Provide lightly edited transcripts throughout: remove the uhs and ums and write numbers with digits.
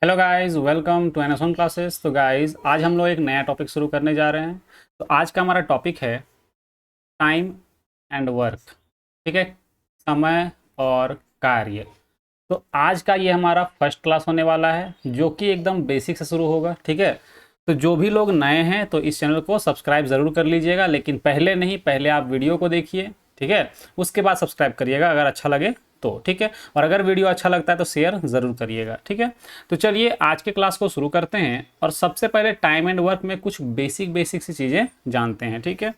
Hello guys, welcome to NS one classes. तो guys, आज हम लोग एक नया टॉपिक शुरू करने जा रहे हैं। तो आज का हमारा टॉपिक है टाइम एंड वर्क। ठीक है, समय और कार्य। तो आज का ये हमारा फर्स्ट क्लास होने वाला है, जो कि एकदम बेसिक से शुरू होगा। ठीक है, तो जो भी लोग नए हैं तो इस चैनल को सब्सक्राइब ज़रूर कर लीजिएगा, लेकिन पहले नहीं, पहले आप वीडियो को देखिए। ठीक है, उसके बाद सब्सक्राइब करिएगा अगर अच्छा लगे तो। ठीक है, और अगर वीडियो अच्छा लगता है तो शेयर ज़रूर करिएगा। ठीक है, तो चलिए आज के क्लास को शुरू करते हैं। और सबसे पहले टाइम एंड वर्क में कुछ बेसिक बेसिक सी चीज़ें जानते हैं। ठीक है,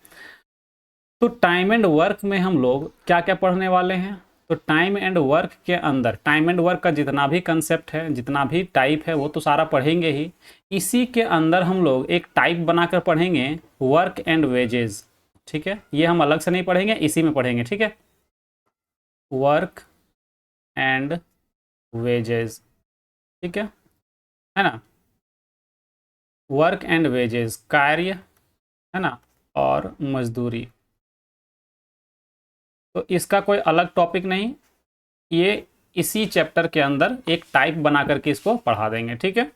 तो टाइम एंड वर्क में हम लोग क्या क्या पढ़ने वाले हैं। तो टाइम एंड वर्क के अंदर टाइम एंड वर्क का जितना भी कंसेप्ट है, जितना भी टाइप है, वो तो सारा पढ़ेंगे ही। इसी के अंदर हम लोग एक टाइप बनाकर पढ़ेंगे, वर्क एंड वेजेस। ठीक है, ये हम अलग से नहीं पढ़ेंगे, इसी में पढ़ेंगे। ठीक है, वर्क एंड वेजेस। ठीक है ना। वर्क एंड वेजेस, कार्य, है ना, और मजदूरी। तो इसका कोई अलग टॉपिक नहीं, ये इसी चैप्टर के अंदर एक टाइप बना करके इसको पढ़ा देंगे। ठीक है,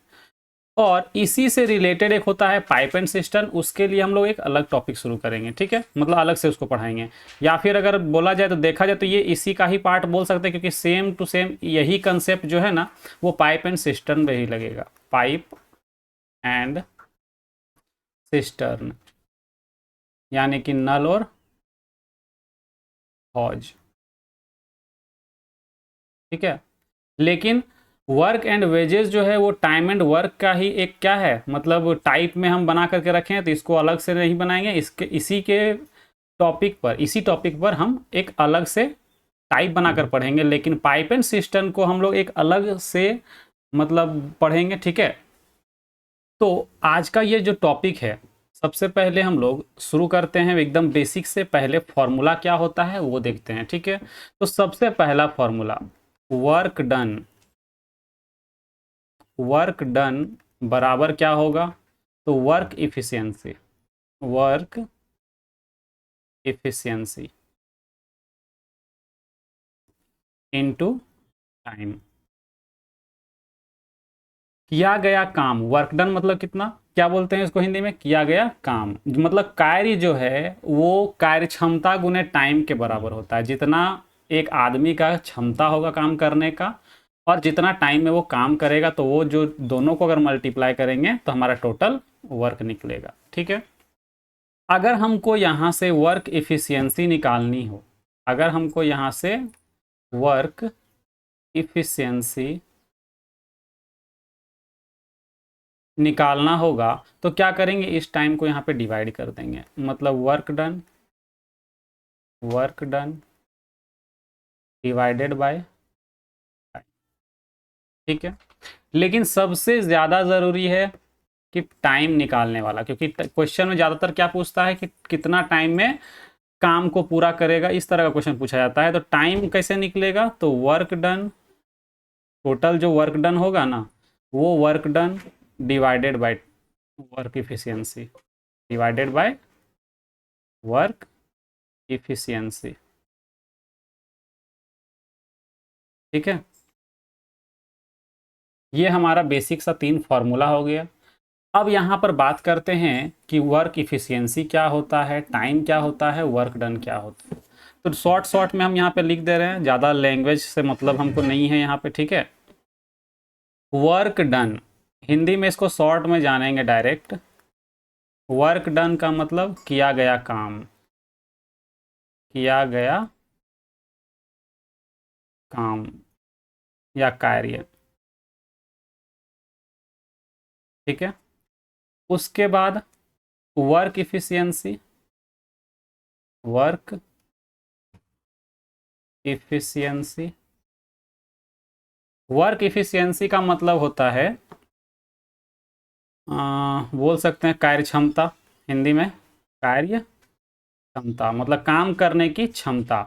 और इसी से रिलेटेड एक होता है पाइप एंड सिस्टम, उसके लिए हम लोग एक अलग टॉपिक शुरू करेंगे। ठीक है, मतलब अलग से उसको पढ़ाएंगे। या फिर अगर बोला जाए तो देखा जाए तो ये इसी का ही पार्ट बोल सकते हैं, क्योंकि सेम टू सेम यही कंसेप्ट जो है ना, वो पाइप एंड सिस्टम में ही लगेगा। पाइप एंड सिस्टर्न, यानी कि नल और हौज। ठीक है, लेकिन वर्क एंड वेजेस जो है वो टाइम एंड वर्क का ही एक क्या है, मतलब टाइप में हम बना करके रखे हैं, तो इसको अलग से नहीं बनाएंगे। इसके इसी टॉपिक पर हम एक अलग से टाइप बनाकर पढ़ेंगे, लेकिन पाइप एंड सिस्टम को हम लोग एक अलग से मतलब पढ़ेंगे। ठीक है, तो आज का ये जो टॉपिक है, सबसे पहले हम लोग शुरू करते हैं एकदम बेसिक से। पहले फॉर्मूला क्या होता है वो देखते हैं। ठीक है, तो सबसे पहला formula, work done. Work done बराबर क्या होगा, तो work efficiency. Work efficiency into time. किया गया काम, वर्क डन मतलब कितना, क्या बोलते हैं इसको हिंदी में, किया गया काम। मतलब कार्य जो है वो कार्य क्षमता गुने टाइम के बराबर होता है। जितना एक आदमी का क्षमता होगा काम करने का, और जितना टाइम में वो काम करेगा, तो वो जो दोनों को अगर मल्टीप्लाई करेंगे तो हमारा टोटल वर्क निकलेगा। ठीक है, अगर हमको यहाँ से वर्क इफिशियंसी निकालनी हो, अगर हमको यहाँ से वर्क इफिशियंसी निकालना होगा, तो क्या करेंगे, इस टाइम को यहाँ पे डिवाइड कर देंगे। मतलब work done divided by time. ठीक है, लेकिन सबसे ज़्यादा ज़रूरी है कि टाइम निकालने वाला, क्योंकि क्वेश्चन में ज़्यादातर क्या पूछता है कि कितना टाइम में काम को पूरा करेगा, इस तरह का क्वेश्चन पूछा जाता है। तो टाइम कैसे निकलेगा, तो वर्क डन, टोटल जो वर्क डन होगा ना, वो work done divided by work efficiency, divided by work efficiency. ठीक है, ये हमारा बेसिक सा 3 फार्मूला हो गया। अब यहाँ पर बात करते हैं कि वर्क इफिशियंसी क्या होता है, टाइम क्या होता है, वर्क डन क्या होता है। तो शॉर्ट शॉर्ट में हम यहाँ पे लिख दे रहे हैं, ज़्यादा लैंग्वेज से मतलब हमको नहीं है यहाँ पे। ठीक है, वर्क डन, हिंदी में इसको शॉर्ट में जानेंगे डायरेक्ट। वर्क डन का मतलब किया गया काम, किया गया काम या कार्य। ठीक है, उसके बाद work efficiency, work efficiency. Work efficiency का मतलब होता है बोल सकते हैं कार्य क्षमता, हिंदी में कार्य क्षमता मतलब काम करने की क्षमता।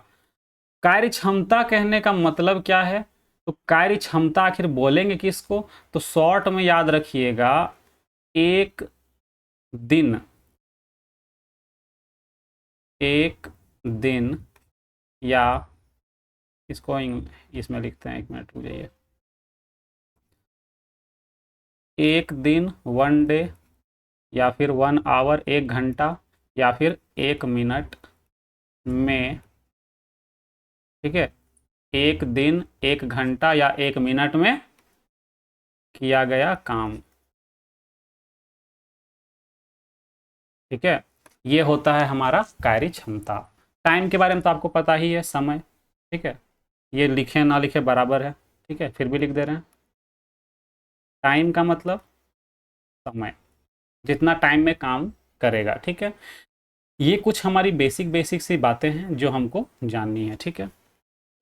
कार्य क्षमता कहने का मतलब क्या है, तो कार्य क्षमता आखिर बोलेंगे किसको, तो शॉर्ट में याद रखिएगा, एक दिन, एक दिन, या इसको इसमें लिखते हैं, एक मिनट रुक जाइए। एक दिन 1 डे, या फिर 1 आवर 1 घंटा, या फिर 1 मिनट में, ठीक है, 1 दिन 1 घंटा या 1 मिनट में किया गया काम। ठीक है, ये होता है हमारा कार्य क्षमता। टाइम के बारे में तो आपको पता ही है, समय। ठीक है, ये लिखे ना लिखे बराबर है, ठीक है, फिर भी लिख दे रहे हैं। टाइम का मतलब समय, जितना टाइम में काम करेगा। ठीक है, ये कुछ हमारी बेसिक बेसिक सी बातें हैं जो हमको जाननी है। ठीक है,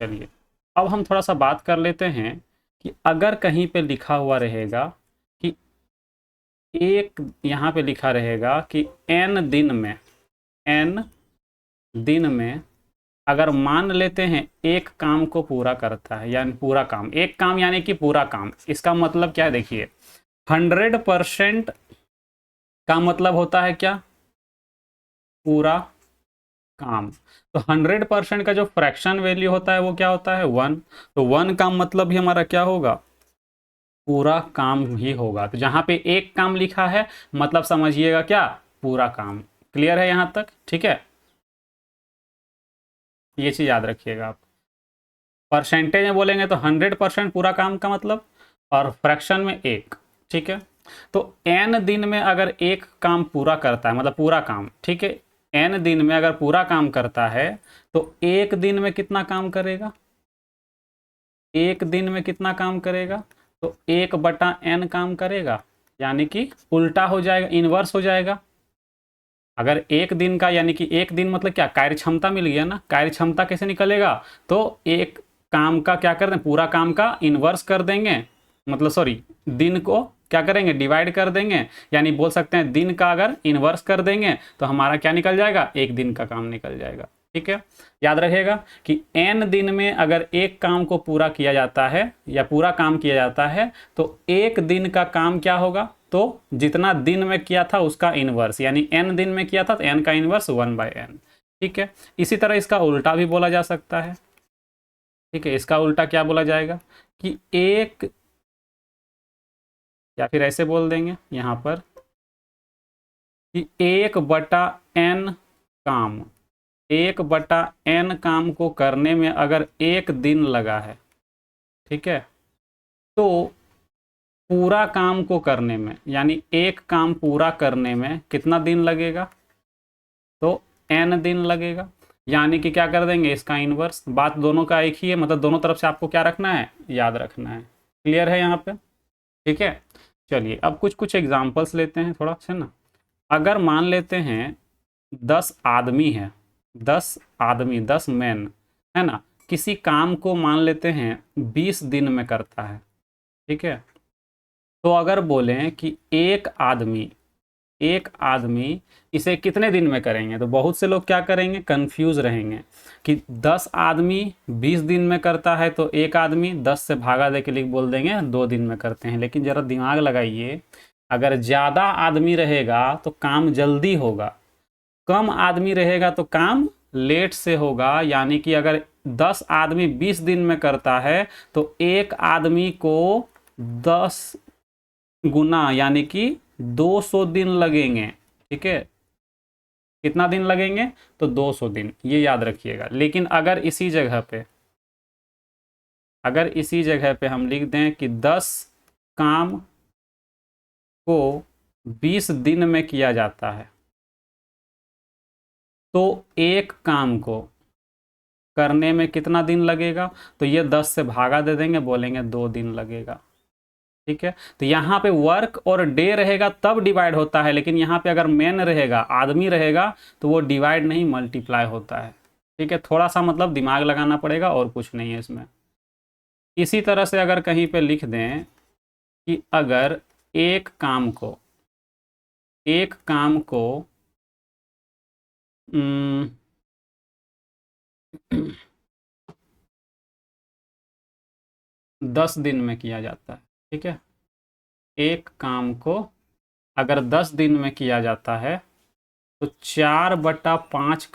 चलिए अब हम थोड़ा सा बात कर लेते हैं कि अगर कहीं पे लिखा हुआ रहेगा कि एक, यहाँ पे लिखा रहेगा कि एन दिन में अगर मान लेते हैं एक काम को पूरा करता है, यानी पूरा काम, एक काम यानी कि पूरा काम, इसका मतलब क्या है देखिए, 100% का मतलब होता है क्या, पूरा काम। तो 100% का जो फ्रैक्शन वैल्यू होता है वो क्या होता है, 1। तो 1 का मतलब भी हमारा क्या होगा, पूरा काम ही होगा। तो जहां पे एक काम लिखा है मतलब समझिएगा क्या, पूरा काम। क्लियर है यहां तक? ठीक है, ये चीज याद रखिएगा आप। परसेंटेज में बोलेंगे तो 100% पूरा काम का मतलब, और फ्रैक्शन में एक। ठीक है, तो n दिन में अगर एक काम पूरा करता है, मतलब पूरा काम, ठीक है, n दिन में अगर पूरा काम करता है तो एक दिन में कितना काम करेगा, एक दिन में कितना काम करेगा, तो 1/n काम करेगा, यानी कि उल्टा हो जाएगा, इनवर्स हो जाएगा। अगर एक दिन का, यानी कि एक दिन मतलब क्या, कार्य क्षमता मिल गया ना, कार्य क्षमता कैसे निकलेगा, तो एक काम का क्या कर दें, पूरा काम का इन्वर्स कर देंगे, मतलब सॉरी, दिन को क्या करेंगे, डिवाइड कर देंगे, यानी बोल सकते हैं दिन का अगर इन्वर्स कर देंगे तो हमारा क्या निकल जाएगा, एक दिन का काम निकल जाएगा। ठीक है, याद रखिएगा कि n दिन में अगर एक काम को पूरा किया जाता है या पूरा काम किया जाता है तो एक दिन का काम क्या होगा, तो जितना दिन में किया था उसका इनवर्स, यानी n दिन में किया था तो n का इनवर्स 1/n। ठीक है, इसी तरह इसका उल्टा भी बोला जा सकता है। ठीक है, इसका उल्टा क्या बोला जाएगा कि एक, या फिर ऐसे बोल देंगे यहां पर कि 1/n काम, 1/n काम को करने में अगर एक दिन लगा है, ठीक है, तो पूरा काम को करने में, यानी एक काम पूरा करने में कितना दिन लगेगा, तो n दिन लगेगा। यानी कि क्या कर देंगे, इसका इनवर्स। बात दोनों का एक ही है, मतलब दोनों तरफ से आपको क्या रखना है, याद रखना है। क्लियर है यहाँ पे? ठीक है, चलिए अब कुछ कुछ एग्जांपल्स लेते हैं थोड़ा सा ना। अगर मान लेते हैं 10 आदमी है, 10 आदमी, 10 मैन है ना, किसी काम को मान लेते हैं 20 दिन में करता है। ठीक है, तो अगर बोलें कि एक आदमी इसे कितने दिन में करेंगे, तो बहुत से लोग क्या करेंगे, कंफ्यूज रहेंगे कि 10 आदमी 20 दिन में करता है तो एक आदमी 10 से भागा दे के लिख बोल देंगे 2 दिन में करते हैं। लेकिन ज़रा दिमाग लगाइए, अगर ज़्यादा आदमी रहेगा तो काम जल्दी होगा, कम आदमी रहेगा तो काम लेट से होगा। यानी कि अगर 10 आदमी 20 दिन में करता है तो एक आदमी को 10 गुना यानी कि 200 दिन लगेंगे। ठीक है, कितना दिन लगेंगे, तो 200 दिन, ये याद रखिएगा। लेकिन अगर इसी जगह पे हम लिख दें कि 10 काम को 20 दिन में किया जाता है, तो एक काम को करने में कितना दिन लगेगा, तो ये 10 से भागा दे देंगे, बोलेंगे 2 दिन लगेगा। ठीक है, तो यहाँ पे वर्क और डे रहेगा तब डिवाइड होता है, लेकिन यहाँ पे अगर मैन रहेगा, आदमी रहेगा, तो वो डिवाइड नहीं मल्टीप्लाई होता है। ठीक है, थोड़ा सा मतलब दिमाग लगाना पड़ेगा, और कुछ नहीं है इसमें। इसी तरह से अगर कहीं पे लिख दें कि अगर एक काम को 10 दिन में किया जाता है। ठीक है, एक काम को अगर 10 दिन में किया जाता है तो 4/5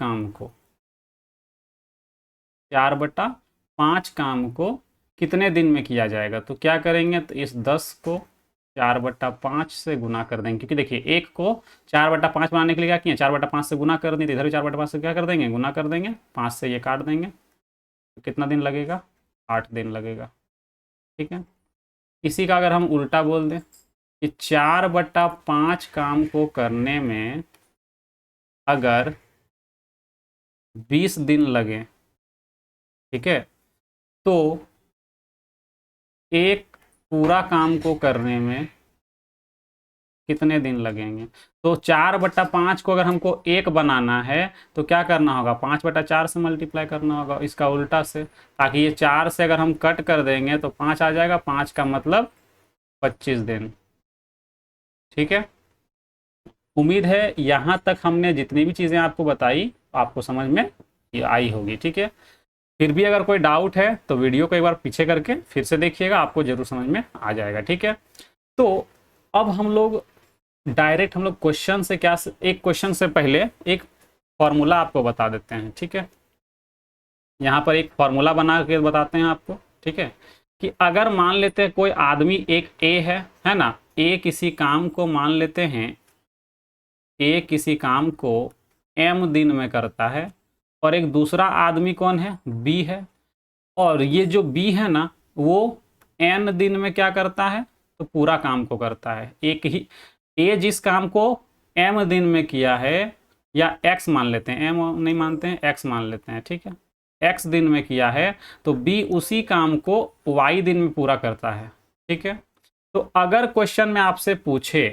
काम को कितने दिन में किया जाएगा, तो क्या करेंगे, तो इस 10 को 4/5 से गुना कर देंगे, क्योंकि देखिए एक को 4/5 बनाने के लिए क्या किया, 4/5 से गुना कर दी, तो इधर भी 4/5 से क्या कर देंगे, गुना कर देंगे, 5 से ये काट देंगे, तो कितना दिन लगेगा, 8 दिन लगेगा। ठीक है, इसी का अगर हम उल्टा बोल दें कि 4/5 काम को करने में अगर 20 दिन लगे, ठीक है, तो एक पूरा काम को करने में कितने दिन लगेंगे। तो 4/5 को अगर हमको एक बनाना है तो क्या करना होगा, 5/4 से मल्टीप्लाई करना होगा, इसका उल्टा से, ताकि ये 4 से अगर हम कट कर देंगे तो 5 आ जाएगा, 5 का मतलब 25 दिन। ठीक है, उम्मीद है यहाँ तक हमने जितनी भी चीज़ें आपको बताई आपको समझ में ये आई होगी। ठीक है, फिर भी अगर कोई डाउट है तो वीडियो को एक बार पीछे करके फिर से देखिएगा, आपको जरूर समझ में आ जाएगा। ठीक है, तो अब हम लोग डायरेक्ट हम लोग क्वेश्चन से क्या, एक क्वेश्चन से पहले एक फॉर्मूला आपको बता देते हैं। ठीक है, यहाँ पर एक फॉर्मूला बना के बताते हैं आपको। ठीक है, कि अगर मान लेते हैं कोई आदमी एक ए है ना, ए किसी काम को मान लेते हैं, ए किसी काम को m दिन में करता है, और एक दूसरा आदमी कौन है, बी है, और ये जो बी है ना वो n दिन में क्या करता है, तो पूरा काम को करता है। एक ही ए जिस काम को m दिन में किया है, या x मान लेते हैं, m नहीं मानते हैं, x मान लेते हैं, ठीक है, x दिन में किया है, तो b उसी काम को y दिन में पूरा करता है। ठीक है, तो अगर क्वेश्चन में आपसे पूछे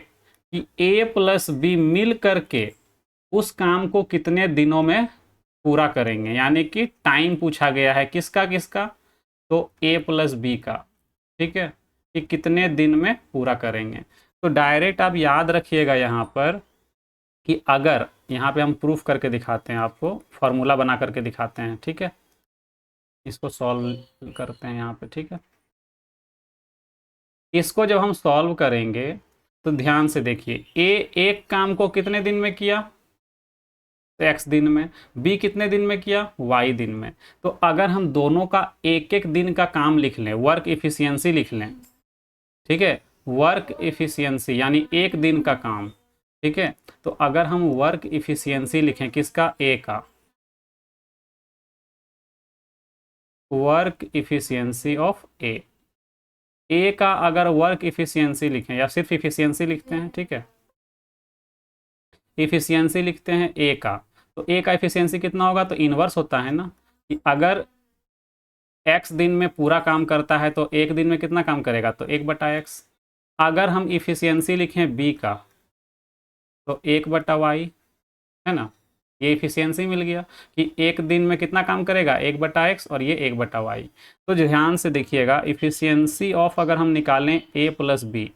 कि a प्लस बी मिल करके उस काम को कितने दिनों में पूरा करेंगे, यानी कि टाइम पूछा गया है किसका किसका, तो a प्लस बी का। ठीक है, कि कितने दिन में पूरा करेंगे, तो डायरेक्ट आप याद रखिएगा यहाँ पर कि अगर यहाँ पे हम प्रूफ करके दिखाते हैं, आपको फॉर्मूला बना करके दिखाते हैं। ठीक है, इसको सॉल्व करते हैं यहाँ पे। ठीक है, इसको जब हम सॉल्व करेंगे तो ध्यान से देखिए, ए एक काम को कितने दिन में किया, तो x दिन में, b कितने दिन में किया, y दिन में। तो अगर हम दोनों का एक एक दिन का काम लिख लें, वर्क इफिशियंसी लिख लें, ठीक है, वर्क इफिशियंसी यानी एक दिन का काम। ठीक है, तो अगर हम वर्क इफिशियंसी लिखें किसका, a का, वर्क इफिशियंसी ऑफ ए का अगर वर्क इफिशियंसी लिखें, या सिर्फ इफिशियंसी लिखते हैं, ठीक है, इफिशियंसी लिखते हैं ए का, तो ए का इफिशियंसी कितना होगा, तो इनवर्स होता है ना, कि अगर x दिन में पूरा काम करता है तो एक दिन में कितना काम करेगा, तो 1/x। अगर हम इफिशियंसी लिखें b का, तो 1/y, है ना, ये इफिशियंसी मिल गया कि एक दिन में कितना काम करेगा, 1/x, और ये 1/y। तो ध्यान से देखिएगा, इफिशियंसी ऑफ अगर हम निकालें a प्लस बी,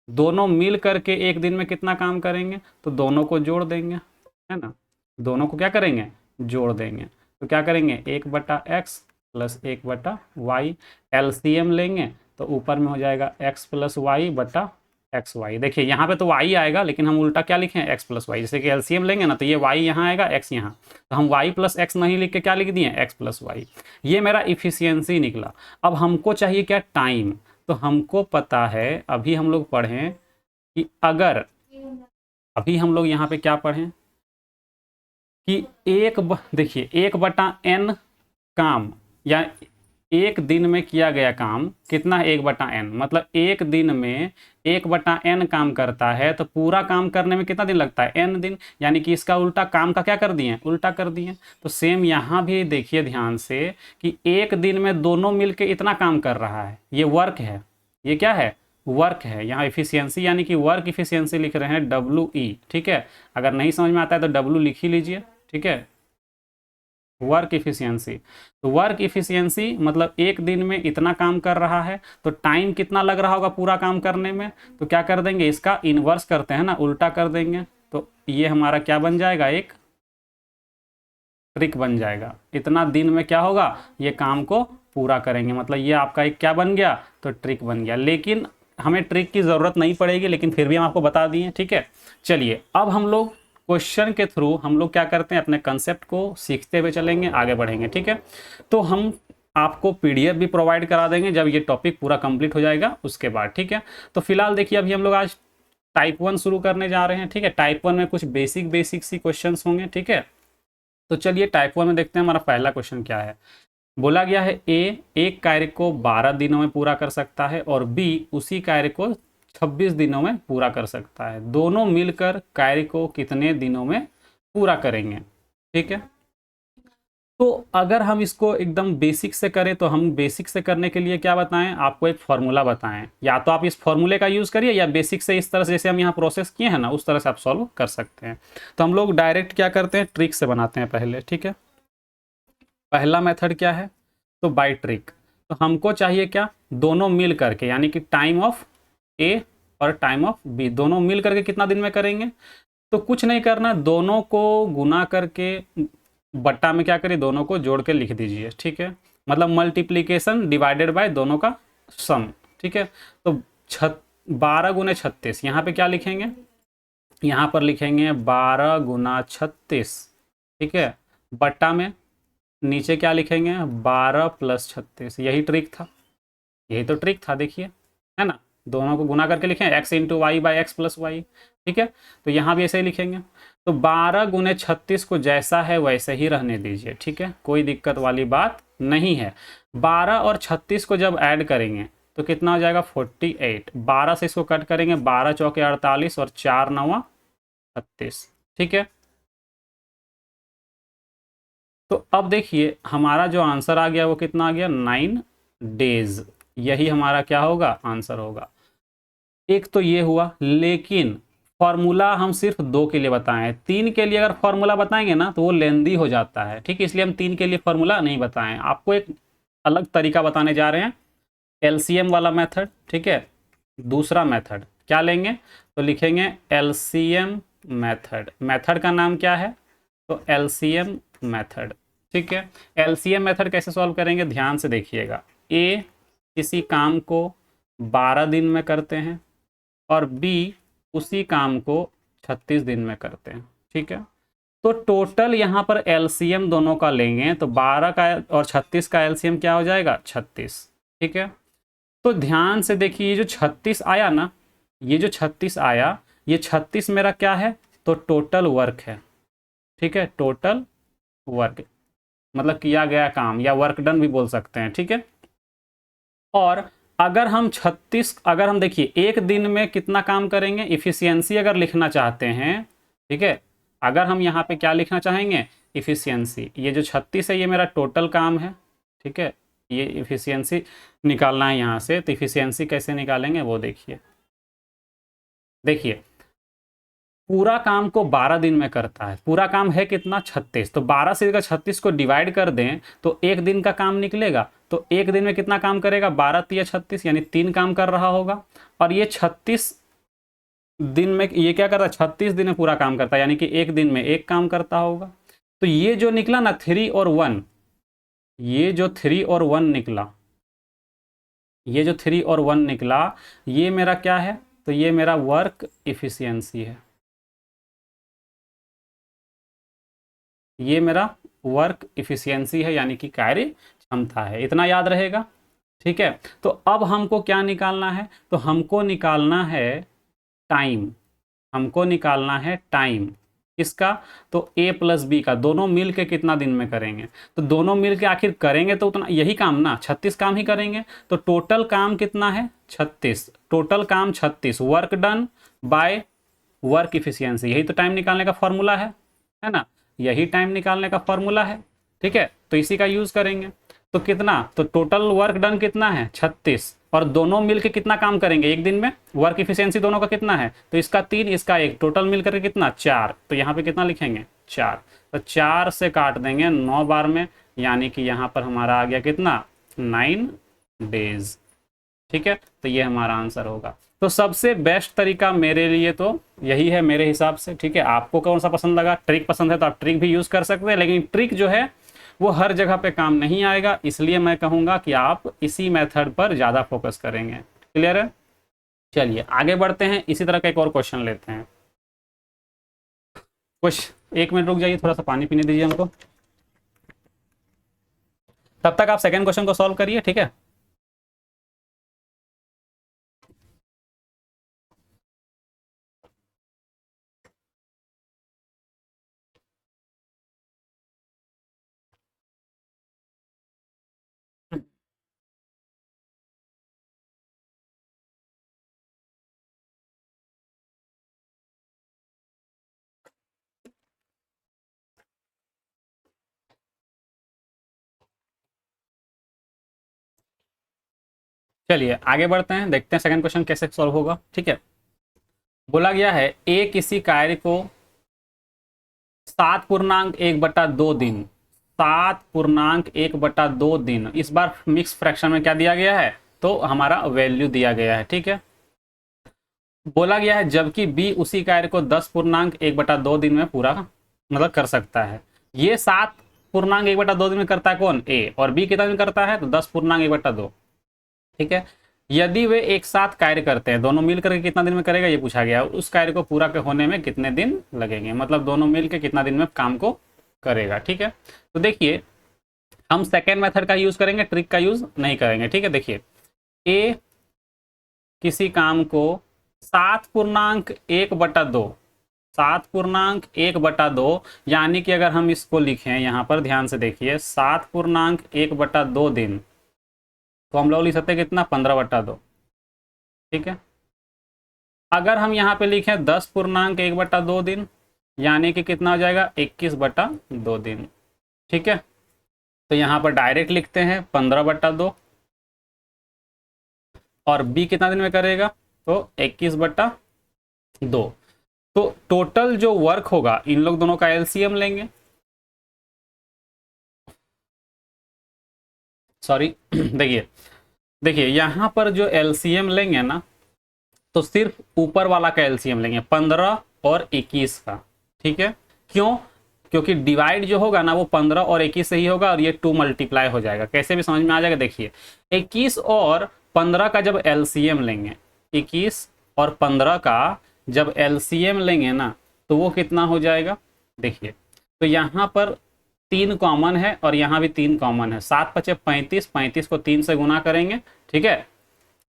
दोनों मिल करके एक दिन में कितना काम करेंगे, तो दोनों को जोड़ देंगे, है ना, दोनों को क्या करेंगे, जोड़ देंगे, तो क्या करेंगे, 1/x प्लस 1/y, एलसीएम लेंगे तो ऊपर में हो जाएगा x प्लस वाई बटा एक्स वाई। देखिए यहाँ पे तो y आएगा, लेकिन हम उल्टा क्या लिखें, x प्लस वाई, जैसे कि एलसीएम लेंगे ना तो ये y यहाँ आएगा, x यहाँ, तो हम y प्लस एक्स नहीं लिख के क्या लिख दिए, x प्लस वाई। ये मेरा इफिशियंसी निकला। अब हमको चाहिए क्या, टाइम। तो हमको पता है, अभी हम लोग पढ़ें कि अगर, अभी हम लोग यहाँ पे क्या पढ़ें कि देखिए 1/n काम, या एक दिन में किया गया काम कितना, 1/n, मतलब एक दिन में 1/n काम करता है, तो पूरा काम करने में कितना दिन लगता है, n दिन, यानी कि इसका उल्टा, काम का क्या कर दिए, उल्टा कर दिए। तो सेम यहाँ भी देखिए ध्यान से कि एक दिन में दोनों मिलके इतना काम कर रहा है, ये वर्क है, ये क्या है, वर्क है। यहाँ इफिशियंसी यानी कि वर्क इफिशियंसी लिख रहे हैं WE। ठीक है, अगर नहीं समझ में आता है तो W लिख ही लीजिए। ठीक है, वर्क इफिशियंसी, तो वर्क इफिशियंसी मतलब एक दिन में इतना काम कर रहा है, तो टाइम कितना लग रहा होगा पूरा काम करने में, तो क्या कर देंगे, इसका इन्वर्स करते हैं ना, उल्टा कर देंगे, तो ये हमारा क्या बन जाएगा, एक ट्रिक बन जाएगा। इतना दिन में क्या होगा, ये काम को पूरा करेंगे, मतलब ये आपका एक क्या बन गया, तो ट्रिक बन गया। लेकिन हमें ट्रिक की ज़रूरत नहीं पड़ेगी, लेकिन फिर भी हम आपको बता दिए। ठीक है, चलिए अब हम लोग क्वेश्चन के थ्रू हम लोग क्या करते हैं, अपने कंसेप्ट को सीखते हुए चलेंगे, आगे बढ़ेंगे। ठीक है, तो हम आपको पीडीएफ भी प्रोवाइड करा देंगे जब ये टॉपिक पूरा कंप्लीट हो जाएगा उसके बाद, ठीक है। तो फिलहाल देखिए अभी हम लोग आज टाइप 1 शुरू करने जा रहे हैं, ठीक है। टाइप 1 में कुछ बेसिक सी क्वेश्चंस होंगे, ठीक है। तो चलिए टाइप 1 में देखते हैं हमारा पहला क्वेश्चन क्या है। बोला गया है ए एक कार्य को 12 दिनों में पूरा कर सकता है और बी उसी कार्य को 26 दिनों में पूरा कर सकता है। दोनों मिलकर कार्य को कितने दिनों में पूरा करेंगे, ठीक है। तो अगर हम इसको एकदम बेसिक से करें तो हम बेसिक से करने के लिए क्या बताएं, आपको एक फॉर्मूला बताएं। या तो आप इस फॉर्मूले का यूज़ करिए या बेसिक से इस तरह से जैसे हम यहाँ प्रोसेस किए हैं ना उस तरह से आप सॉल्व कर सकते हैं। तो हम लोग डायरेक्ट क्या करते हैं, ट्रिक से बनाते हैं पहले, ठीक है। पहला मेथड क्या है, तो बाय ट्रिक। तो हमको चाहिए क्या, दोनों मिल करके, यानी कि टाइम ऑफ ए और टाइम ऑफ बी दोनों मिल करके कितना दिन में करेंगे। तो कुछ नहीं करना, दोनों को गुना करके बट्टा में क्या करिए, दोनों को जोड़ के लिख दीजिए, ठीक है। मतलब मल्टीप्लीकेशन डिवाइडेड बाय दोनों का सम, ठीक है। तो 12 गुने 36, यहाँ पे क्या लिखेंगे, यहाँ पर लिखेंगे 12 गुना 36, ठीक है। बट्टा में नीचे क्या लिखेंगे, 12 प्लस 36। यही ट्रिक था, यही तो ट्रिक था, देखिए, है ना। दोनों को गुना करके लिखें x into y by x plus y, ठीक है। तो यहाँ भी ऐसे ही लिखेंगे। तो 12 गुने 36 को जैसा है वैसे ही रहने दीजिए, ठीक है, कोई दिक्कत वाली बात नहीं है। 12 और 36 को जब ऐड करेंगे तो कितना हो जाएगा, 48। 12 से इसको कट करेंगे, 12 चौके 48 और 4 नवा 36, ठीक है। तो अब देखिए हमारा जो आंसर आ गया वो कितना आ गया, 9 डेज। यही हमारा क्या होगा, आंसर होगा। एक तो ये हुआ, लेकिन फॉर्मूला हम सिर्फ 2 के लिए बताएं। 3 के लिए अगर फॉर्मूला बताएंगे ना तो वो लेंदी हो जाता है, ठीक है। इसलिए हम 3 के लिए फॉर्मूला नहीं बताएं। आपको एक अलग तरीका बताने जा रहे हैं, एलसीएम वाला मेथड, ठीक है। दूसरा मेथड क्या लेंगे, तो लिखेंगे एलसीएम मेथड। मेथड का नाम क्या है, तो एलसीएम मेथड, ठीक है। एलसीएम मेथड कैसे सॉल्व करेंगे, ध्यान से देखिएगा। ए किसी काम को 12 दिन में करते हैं और बी उसी काम को 36 दिन में करते हैं, ठीक है। तो टोटल यहाँ पर एलसीएम दोनों का लेंगे तो 12 का और 36 का एलसीएम क्या हो जाएगा, 36, ठीक है। तो ध्यान से देखिए, ये जो 36 आया ना, ये जो 36 आया, ये 36 मेरा क्या है, तो टोटल वर्क है, ठीक है। टोटल वर्क मतलब किया गया काम, या वर्क डन भी बोल सकते हैं, ठीक है। और अगर हम 36, अगर हम देखिए एक दिन में कितना काम करेंगे, इफिशियंसी अगर लिखना चाहते हैं, ठीक है। अगर हम यहाँ पे क्या लिखना चाहेंगे, इफिशियंसी। ये जो 36 है ये मेरा टोटल काम है, ठीक है। ये इफिशियंसी निकालना है यहाँ से। तो इफिशियंसी कैसे निकालेंगे वो देखिए। देखिए पूरा काम को 12 दिन में करता है, पूरा काम है कितना, 36। तो 12 से अगर 36 को डिवाइड कर दें तो एक दिन का काम निकलेगा। तो एक दिन में कितना काम करेगा, 12 तिया 36, यानी 3 काम कर रहा होगा। और ये 36 दिन में ये क्या करता है, 36 दिन में पूरा काम करता है, यानी कि एक दिन में एक काम करता होगा। तो ये जो निकला ना 3 और 1, ये जो 3 और 1 निकला, ये जो 3 और 1 निकला, ये मेरा क्या है, तो ये मेरा वर्क इफिशियंसी है। ये मेरा वर्क इफिशियंसी है, यानी कि कार्य क्षमता है। इतना याद रहेगा, ठीक है। तो अब हमको क्या निकालना है, तो हमको निकालना है टाइम। हमको निकालना है टाइम किसका, तो ए प्लस बी का। दोनों मिल के कितना दिन में करेंगे, तो दोनों मिल के आखिर करेंगे तो उतना यही काम ना, 36 काम ही करेंगे। तो टोटल काम कितना है, 36। टोटल काम 36, work done by work efficiency. यही तो टाइम निकालने का फॉर्मूला है ना। यही टाइम निकालने का फॉर्मूला है, ठीक है। तो इसी का यूज करेंगे। तो कितना, तो टोटल वर्क डन कितना है, 36। और दोनों मिलके कितना काम करेंगे एक दिन में, वर्क इफिशियंसी दोनों का कितना है, तो इसका 3 इसका 1, टोटल मिलकर के कितना, 4। तो यहाँ पे कितना लिखेंगे, 4। तो 4 से काट देंगे 9 बार में, यानी कि यहाँ पर हमारा आ गया कितना, 9 डेज, ठीक है। तो ये हमारा आंसर होगा। तो सबसे बेस्ट तरीका मेरे लिए तो यही है मेरे हिसाब से, ठीक है। आपको कौन सा पसंद लगा, ट्रिक पसंद है तो आप ट्रिक भी यूज़ कर सकते हैं, लेकिन ट्रिक जो है वो हर जगह पे काम नहीं आएगा। इसलिए मैं कहूँगा कि आप इसी मेथड पर ज़्यादा फोकस करेंगे। क्लियर है, चलिए आगे बढ़ते हैं। इसी तरह का एक और क्वेश्चन लेते हैं। कुछ 1 मिनट रुक जाइए, थोड़ा सा पानी पीने दीजिए हमको। तब तक आप सेकेंड क्वेश्चन को सॉल्व करिए, ठीक है। चलिए आगे बढ़ते हैं, देखते हैं सेकंड क्वेश्चन कैसे सॉल्व होगा, ठीक है। बोला गया है ए किसी कार्य को 7.1/2 दिन, 7.1/2 दिन, इस बार मिक्स फ्रैक्शन में क्या दिया गया है, तो हमारा वैल्यू दिया गया है, ठीक है। बोला गया है जबकि बी उसी कार्य को 10.1/2 दिन में पूरा मतलब कर सकता है। ये 7.1/2 दिन में करता है कौन, ए, और बी कितना दिन करता है, तो 10.1/2, ठीक है। यदि वे एक साथ कार्य करते हैं, दोनों मिलकर के कितना दिन में करेगा ये पूछा गया है, उस कार्य को पूरा होने में कितने दिन लगेंगे, मतलब दोनों मिलकर कितना दिन में काम को करेगा, ठीक है। तो देखिए हम सेकेंड मेथड का यूज करेंगे, ट्रिक का यूज नहीं करेंगे, ठीक है। देखिए ए किसी काम को 7.1/2, 7.1/2, यानी कि अगर हम इसको लिखें यहाँ पर ध्यान से देखिए 7.1/2 दिन, तो हम लोग लिख सकते हैं कितना, 15/2, ठीक है। अगर हम यहाँ पे लिखें 10.1/2 दिन, यानी कि कितना हो जाएगा, 21/2 दिन, ठीक है। तो यहाँ पर डायरेक्ट लिखते हैं 15/2, और बी कितना दिन में करेगा, तो 21/2। तो टोटल जो वर्क होगा, इन लोग दोनों का एलसीएम लेंगे, सॉरी देखिए देखिए यहाँ पर जो एलसीएम लेंगे ना, तो सिर्फ ऊपर वाला का एलसीएम लेंगे, 15 और 21 का, ठीक है। क्यों, क्योंकि डिवाइड जो होगा ना वो 15 और 21 से ही होगा, और ये 2 मल्टीप्लाई हो जाएगा, कैसे भी समझ में आ जाएगा। देखिए 21 और 15 का जब एलसीएम लेंगे, 21 और 15 का जब एलसीएम लेंगे ना, तो वो कितना हो जाएगा, देखिए तो यहाँ पर 3 कॉमन है और यहाँ भी 3 कॉमन है, 7×5 = 35, 35 को 3 से गुना करेंगे, ठीक है,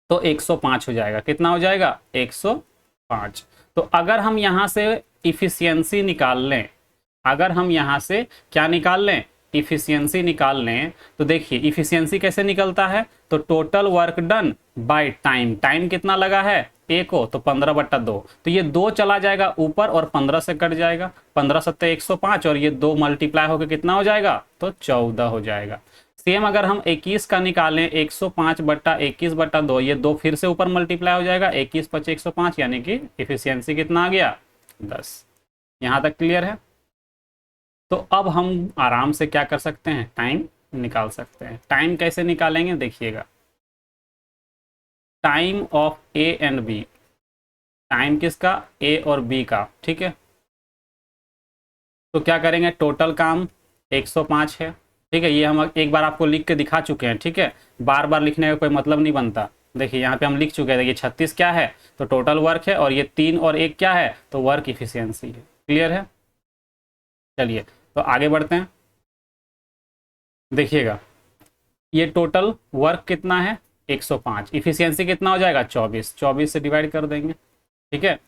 तो 105 हो जाएगा, कितना हो जाएगा, 105। तो अगर हम यहाँ से इफिशियंसी निकाल लें, अगर हम यहाँ से क्या निकाल लें, इफिशियंसी निकाल लें, तो देखिए इफिशियंसी कैसे निकलता है, तो total work done by time, time कितना लगा है ए को, तो 15/2, तो ये 2 चला जाएगा ऊपर और 15 से कट जाएगा, 15 सत्ते 105, और ये 2 मल्टीप्लाई होकर कितना हो जाएगा, तो 14 हो जाएगा। सेम अगर हम 21 का निकालें, 105/21/2, ये 2 फिर से ऊपर मल्टीप्लाई हो जाएगा, 21×5 = 105, यानी कि इफिशियंसी कितना आ गया, 10। यहाँ तक क्लियर है। तो अब हम आराम से क्या कर सकते हैं, टाइम निकाल सकते हैं। टाइम कैसे निकालेंगे, देखिएगा, time of a and b, time किसका, ए और बी का, ठीक है। तो क्या करेंगे, टोटल काम 105 है, ठीक है, ये हम एक बार आपको लिख के दिखा चुके हैं, ठीक है, बार बार लिखने का कोई मतलब नहीं बनता। देखिए यहाँ पे हम लिख चुके हैं, देखिए 36 क्या है, तो टोटल वर्क है, और ये 3 और 1 क्या है, तो वर्क इफिशियंसी है। क्लियर है। चलिए तो आगे बढ़ते हैं। देखिएगा ये टोटल वर्क कितना है, 105, इफिशियंसी कितना हो जाएगा, 24, 24 से डिवाइड कर देंगे, ठीक है।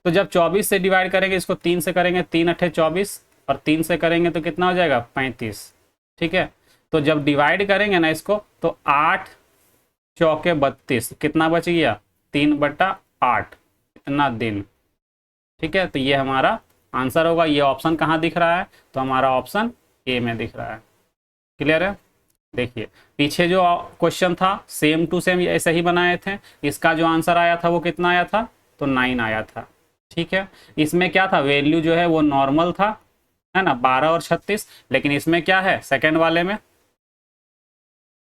तो जब 24 से डिवाइड करेंगे, इसको 3 से करेंगे, 3×8 = 24, और 3 से करेंगे तो कितना हो जाएगा, 35, ठीक है। तो जब डिवाइड करेंगे ना इसको, तो 8 चौके 32, कितना बच गया, 3/8, इतना दिन, ठीक है। तो ये हमारा आंसर होगा। ये ऑप्शन कहाँ दिख रहा है, तो हमारा ऑप्शन ए में दिख रहा है। क्लियर है। देखिए पीछे जो क्वेश्चन था सेम टू सेम ऐसे ही बनाए थे, इसका जो आंसर आया था वो कितना आया था, तो 9 आया था, ठीक है। इसमें क्या था, वैल्यू जो है वो नॉर्मल था, है ना, 12 और 36, लेकिन इसमें क्या है सेकंड वाले में,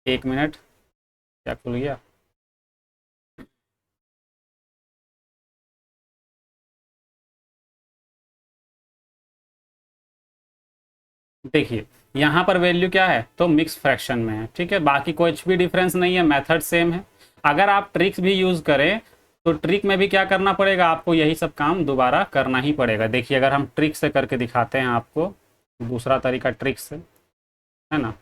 1 मिनट, क्या खुल गया, देखिए यहाँ पर वैल्यू क्या है, तो मिक्स फ्रैक्शन में है, ठीक है, बाकी कुछ भी डिफरेंस नहीं है, मेथड सेम है। अगर आप ट्रिक्स भी यूज़ करें, तो ट्रिक में भी क्या करना पड़ेगा, आपको यही सब काम दोबारा करना ही पड़ेगा। देखिए अगर हम ट्रिक से करके दिखाते हैं आपको, दूसरा तरीका ट्रिक से, है ना,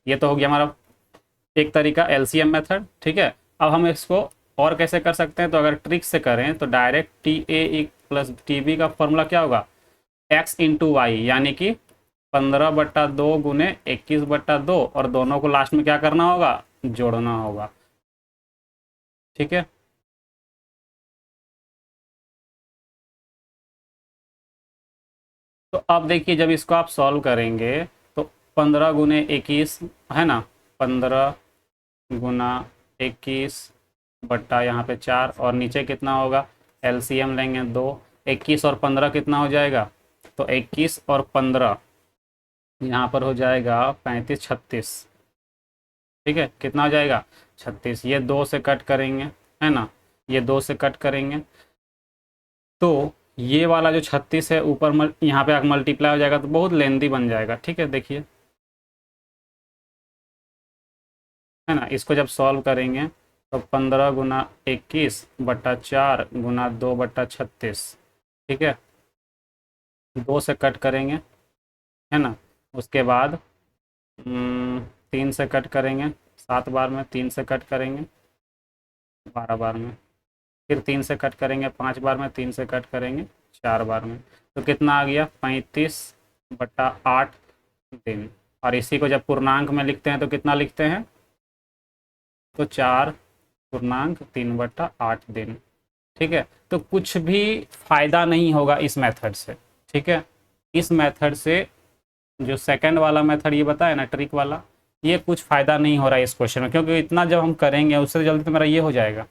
ये तो हो गया हमारा एक तरीका एलसीएम मेथड, ठीक है। अब हम इसको और कैसे कर सकते हैं, तो अगर ट्रिक से करें तो direct T A plus T B का फॉर्मूला क्या होगा, एक्स इंटू वाई, यानी कि 15/2 गुने 21/2, और दोनों को लास्ट में क्या करना होगा, जोड़ना होगा, ठीक है। तो अब देखिए जब इसको आप सॉल्व करेंगे तो 15 गुने 21 है ना, 15 गुना 21 बट्टा यहाँ पे 4, और नीचे कितना होगा, एलसीएम लेंगे 2, 21 और 15 कितना हो जाएगा, तो 21 और 15 यहाँ पर हो जाएगा 35 36, ठीक है, कितना हो जाएगा 36। ये 2 से कट करेंगे है ना, ये 2 से कट करेंगे तो ये वाला जो 36 है ऊपर यहाँ पे आकर मल्टीप्लाई हो जाएगा, तो बहुत लेंदी बन जाएगा, ठीक है। देखिए है ना, इसको जब सॉल्व करेंगे तो 15 गुना 21/4 गुना 2/36, ठीक है, 2 से कट करेंगे है ना, उसके बाद 3 से कट करेंगे 7 बार में, 3 से कट करेंगे 12 बार में, फिर 3 से कट करेंगे 5 बार में, 3 से कट करेंगे 4 बार में, तो कितना आ गया 35/8 दिन। और इसी को जब पूर्णांक में लिखते हैं तो कितना लिखते हैं, तो 4.3/8 दिन, ठीक है। तो कुछ भी फायदा नहीं होगा इस मेथड से, ठीक है। इस मेथड से जो सेकंड वाला मेथड ये बताया ना ट्रिक वाला, ये कुछ फायदा नहीं हो रहा है इस क्वेश्चन में, क्योंकि इतना जब हम करेंगे उससे जल्दी तो मेरा ये हो जाएगा,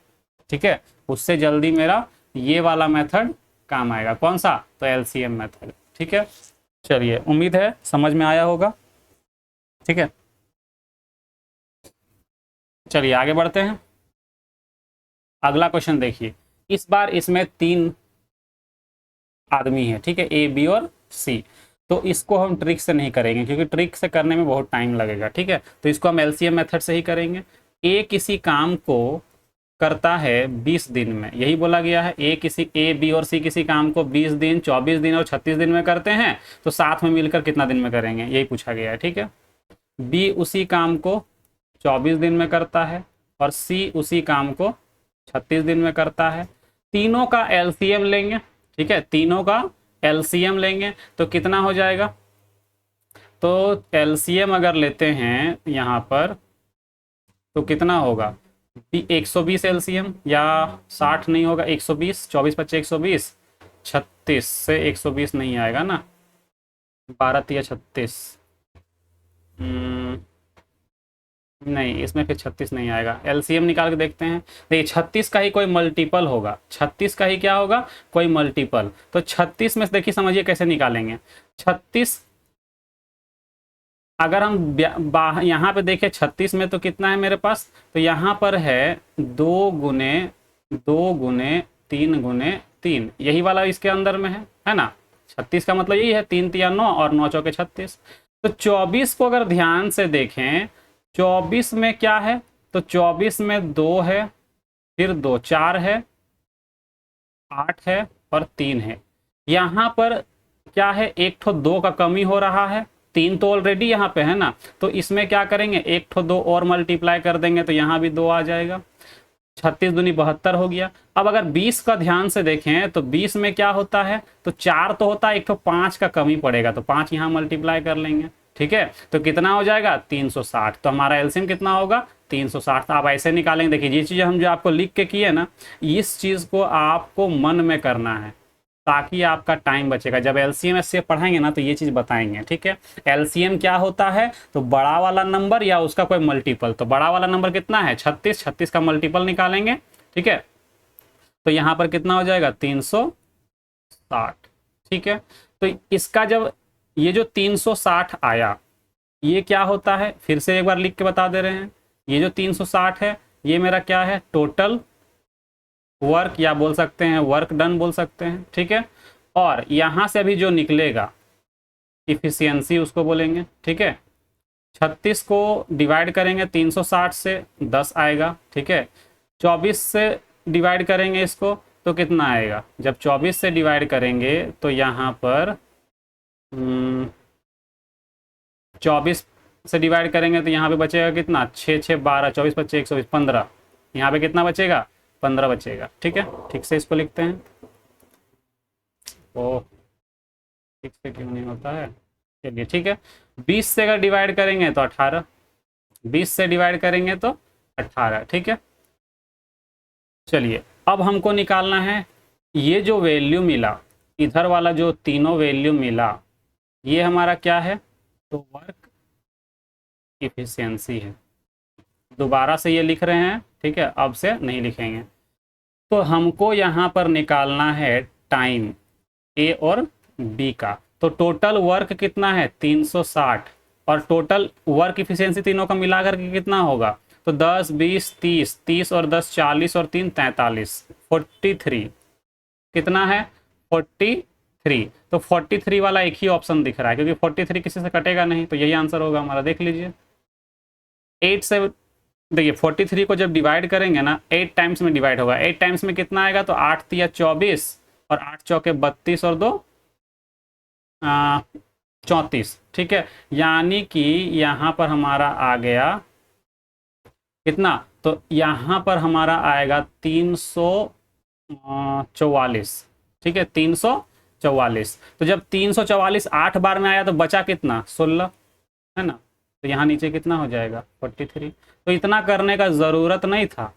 ठीक है। उससे जल्दी मेरा ये वाला मेथड काम आएगा, कौन सा, तो एलसीएम मेथड, ठीक है। चलिए उम्मीद है समझ में आया होगा, ठीक है। चलिए आगे बढ़ते हैं। अगला क्वेश्चन देखिए, इस बार इसमें 3 आदमी है, ठीक है, ए बी और सी। तो इसको हम ट्रिक से नहीं करेंगे क्योंकि ट्रिक से करने में बहुत टाइम लगेगा, ठीक है। तो इसको हम एलसीएम मेथड से ही करेंगे। ए किसी काम को करता है 20 दिन में, यही बोला गया है, ए बी और सी किसी काम को 20 दिन 24 दिन और 36 दिन में करते हैं, तो साथ में मिलकर कितना दिन में करेंगे, यही पूछा गया है, ठीक है। बी उसी काम को 24 दिन में करता है और सी उसी काम को 36 दिन में करता है। तीनों का एलसीएम लेंगे, ठीक है, तीनों का एलसीएम लेंगे तो कितना हो जाएगा, तो एलसीएम अगर लेते हैं यहाँ पर तो कितना होगा, 120 एलसीएम, या 60 नहीं होगा, 120, 24 25 120, 36 से 120 नहीं आएगा ना, 12 या 36, नहीं इसमें फिर 36 नहीं आएगा। एलसीएम निकाल के देखते हैं, देखिए 36 का ही कोई मल्टीपल होगा, 36 का ही क्या होगा, कोई मल्टीपल। तो 36 में से देखिए समझिए कैसे निकालेंगे, 36 अगर हम यहाँ पे देखें 36 में तो कितना है मेरे पास, तो यहाँ पर है 2 गुने 2 गुने 3 गुने 3, यही वाला इसके अंदर में है ना। 36 का मतलब यही है, 3 3 9 और 9 चौके 36। तो 24 को अगर ध्यान से देखें, 24 में क्या है, तो 24 में 2 है, फिर 2 4 है, 8 है और 3 है। यहाँ पर क्या है, एक ठो 2 का कमी हो रहा है, 3 तो ऑलरेडी यहाँ पे है ना, तो इसमें क्या करेंगे, एक ठो 2 और मल्टीप्लाई कर देंगे तो यहाँ भी 2 आ जाएगा, 36 दूनी 72 हो गया। अब अगर 20 का ध्यान से देखें तो 20 में क्या होता है, तो 4 तो होता है, एक ठो 5 का कमी पड़ेगा, तो 5 यहाँ मल्टीप्लाई कर लेंगे, ठीक है। तो कितना हो जाएगा 360, तो हमारा एलसीएम कितना होगा 360। तो आप ऐसे निकालेंगे, देखिए ये चीज़ हम जो आपको लिख के किए ना, इस चीज़ को आपको मन में करना है ताकि आपका टाइम बचेगा। जब एलसीएम से पढ़ाएंगे ना तो ये चीज़ बताएंगे, ठीक है। एलसीएम क्या होता है, तो बड़ा वाला नंबर या उसका कोई मल्टीपल, तो बड़ा वाला नंबर कितना है 36, 36 का मल्टीपल निकालेंगे, ठीक है। तो यहाँ पर कितना हो जाएगा 360, ठीक है। तो इसका जब ये जो 360 आया, ये क्या होता है, फिर से एक बार लिख के बता दे रहे हैं, ये जो 360 है ये मेरा क्या है, टोटल वर्क, या बोल सकते हैं वर्क डन बोल सकते हैं, ठीक है। और यहाँ से अभी जो निकलेगा इफिशियंसी उसको बोलेंगे, ठीक है। 36 को डिवाइड करेंगे 360 से 10 आएगा, ठीक है। 24 से डिवाइड करेंगे इसको तो कितना आएगा, जब 24 से डिवाइड करेंगे तो यहाँ पर 24 से डिवाइड करेंगे तो यहाँ पे बचेगा कितना, 6 6 12, 24 25 120 15। यहाँ पे कितना बचेगा, 15 बचेगा। ठीक है, ठीक से इसको लिखते हैं। ओ ठीक से क्यों नहीं होता है, चलिए ठीक है। 20 से अगर डिवाइड करेंगे तो 18, 20 से डिवाइड करेंगे तो 18। ठीक है, चलिए अब हमको निकालना है ये जो वैल्यू मिला, इधर वाला जो तीनों वैल्यू मिला, ये हमारा क्या है, तो वर्क इफिशियंसी है। दोबारा से ये लिख रहे हैं, ठीक है, अब से नहीं लिखेंगे। तो हमको यहाँ पर निकालना है टाइम ए और बी का। तो टोटल वर्क कितना है, 360, और टोटल वर्क इफिशियंसी तीनों का मिलाकर के कितना होगा, तो 10 20 30, 30 और 10 40 और 3 43, 43 कितना है, 43। तो 43 वाला एक ही ऑप्शन दिख रहा है, क्योंकि 43 किसी से कटेगा नहीं, तो यही आंसर होगा हमारा। देख लीजिए 8 से, देखिए 43 को जब डिवाइड करेंगे ना, 8 टाइम्स में डिवाइड होगा। 8 टाइम्स में कितना आएगा, तो 8 तिया 24 और 8 चौके 32 और 2 34। ठीक है, यानी कि यहाँ पर हमारा आ गया कितना, तो यहाँ पर हमारा आएगा 344। ठीक है, 344। तो जब 344 8 बार में आया तो बचा कितना, 16, है ना। तो यहाँ नीचे कितना हो जाएगा, 43। तो इतना करने का ज़रूरत नहीं था,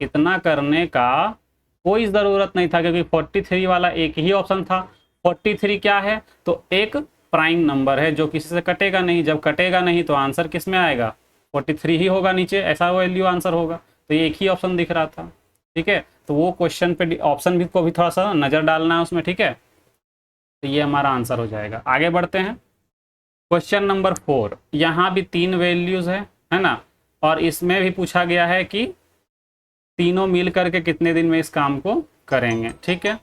इतना करने का कोई ज़रूरत नहीं था, क्योंकि 43 वाला एक ही ऑप्शन था। 43 क्या है, तो एक प्राइम नंबर है जो किसी से कटेगा नहीं। जब कटेगा नहीं तो आंसर किस में आएगा, 43 ही होगा नीचे, ऐसा वैल्यू आंसर होगा। तो ये एक ही ऑप्शन दिख रहा था। ठीक है, तो वो क्वेश्चन पे ऑप्शन भी को भी थोड़ा सा नज़र डालना है उसमें। ठीक है, तो ये हमारा आंसर हो जाएगा। आगे बढ़ते हैं, क्वेश्चन नंबर 4। यहाँ भी 3 वैल्यूज़ है ना, और इसमें भी पूछा गया है कि तीनों मिल करके कितने दिन में इस काम को करेंगे। ठीक है,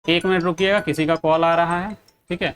1 मिनट रुकिएगा, किसी का कॉल आ रहा है। ठीक है,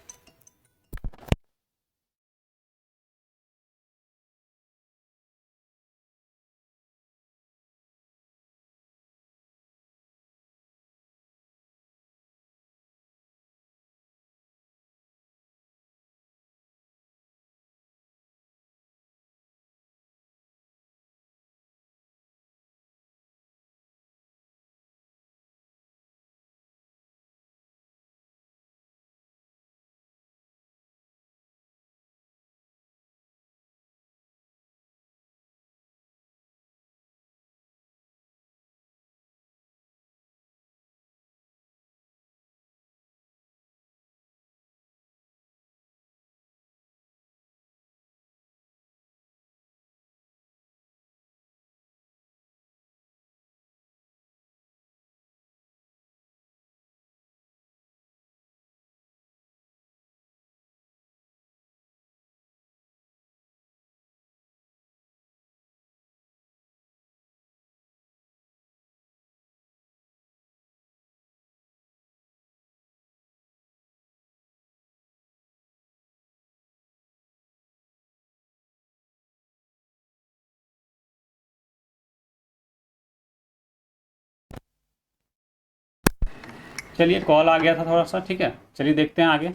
चलिए कॉल आ गया था थोड़ा सा। ठीक है, चलिए देखते हैं आगे।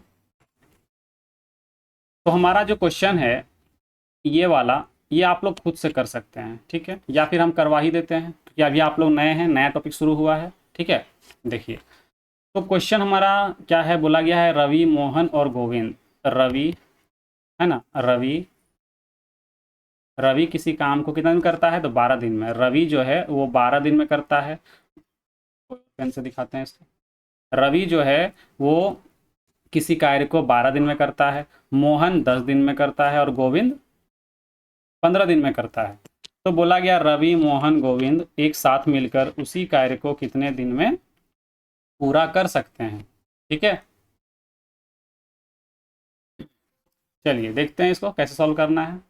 तो हमारा जो क्वेश्चन है ये वाला, ये आप लोग खुद से कर सकते हैं। ठीक है, या फिर हम करवा ही देते हैं, क्योंकि अभी आप लोग नए हैं, नया टॉपिक शुरू हुआ है। ठीक है, देखिए तो क्वेश्चन हमारा क्या है, बोला गया है रवि मोहन और गोविंद। रवि, है ना, रवि रवि किसी काम को कितना दिन करता है, तो 12 दिन में। रवि जो है वो 12 दिन में करता है। पेन से दिखाते हैं इसको। रवि जो है वो किसी कार्य को 12 दिन में करता है। मोहन 10 दिन में करता है और गोविंद 15 दिन में करता है। तो बोला गया रवि मोहन गोविंद एक साथ मिलकर उसी कार्य को कितने दिन में पूरा कर सकते हैं। ठीक है, चलिए देखते हैं इसको कैसे सॉल्व करना है।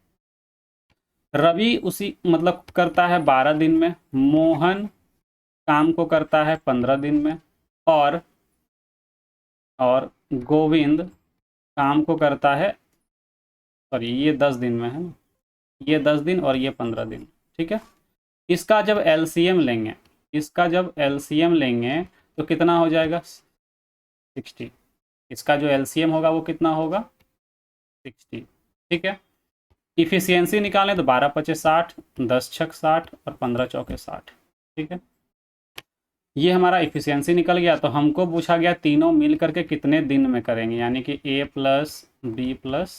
रवि उसी मतलब करता है 12 दिन में, मोहन काम को करता है 15 दिन में, और गोविंद काम को करता है, सॉरी ये 10 दिन में है ना, ये 10 दिन और ये 15 दिन। ठीक है, इसका जब एलसीएम लेंगे, इसका जब एलसीएम लेंगे तो कितना हो जाएगा, 60। इसका जो एलसीएम होगा वो कितना होगा, 60। ठीक है, इफिशियंसी निकालें तो 12 पचे 60, 10 छक 60 और 15 चौके 60। ठीक है, ये हमारा इफिशियंसी निकल गया। तो हमको पूछा गया तीनों मिल करके कितने दिन में करेंगे, यानी कि ए प्लस बी प्लस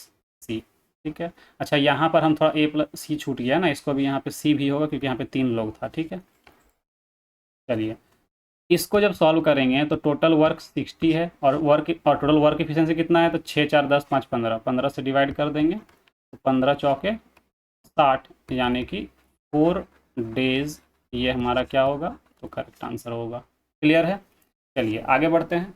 सी। ठीक है, अच्छा यहाँ पर हम थोड़ा ए प्लस सी छूट गया ना, इसको भी यहाँ पे सी भी होगा क्योंकि यहाँ पे 3 लोग था। ठीक है, चलिए इसको जब सॉल्व करेंगे तो टोटल वर्क 60 है और टोटल वर्क इफिशियंसी कितना है, तो 6 4 10 5 15, 15 से डिवाइड कर देंगे तो 15 चौके 60, यानी कि 4 डेज ये हमारा क्या होगा, तो करेक्ट आंसर होगा। क्लियर है, चलिए आगे बढ़ते हैं।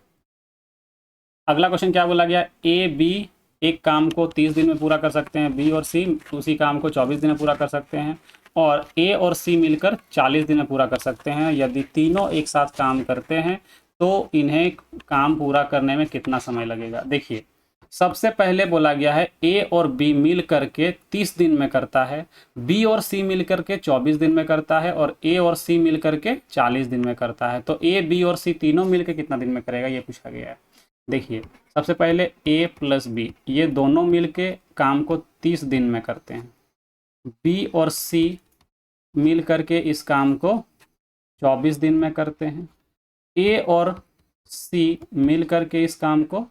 अगला क्वेश्चन क्या बोला गया, ए बी एक काम को 30 दिन में पूरा कर सकते हैं, बी और सी उसी काम को 24 दिन में पूरा कर सकते हैं, और ए और सी मिलकर 40 दिन में पूरा कर सकते हैं। यदि तीनों एक साथ काम करते हैं तो इन्हें काम पूरा करने में कितना समय लगेगा। देखिए सबसे पहले बोला गया है ए और बी मिल करके 30 दिन में करता है, बी और सी मिल करके 24 दिन में करता है, और ए और सी मिल करके 40 दिन में करता है। तो ए बी और सी तीनों मिलकर कितना दिन में करेगा, ये पूछा गया है। देखिए सबसे पहले ए प्लस बी ये दोनों मिलके काम को 30 दिन में करते हैं, बी और सी मिल करके इस काम को 24 दिन में करते हैं, ए और सी मिल करके इस काम को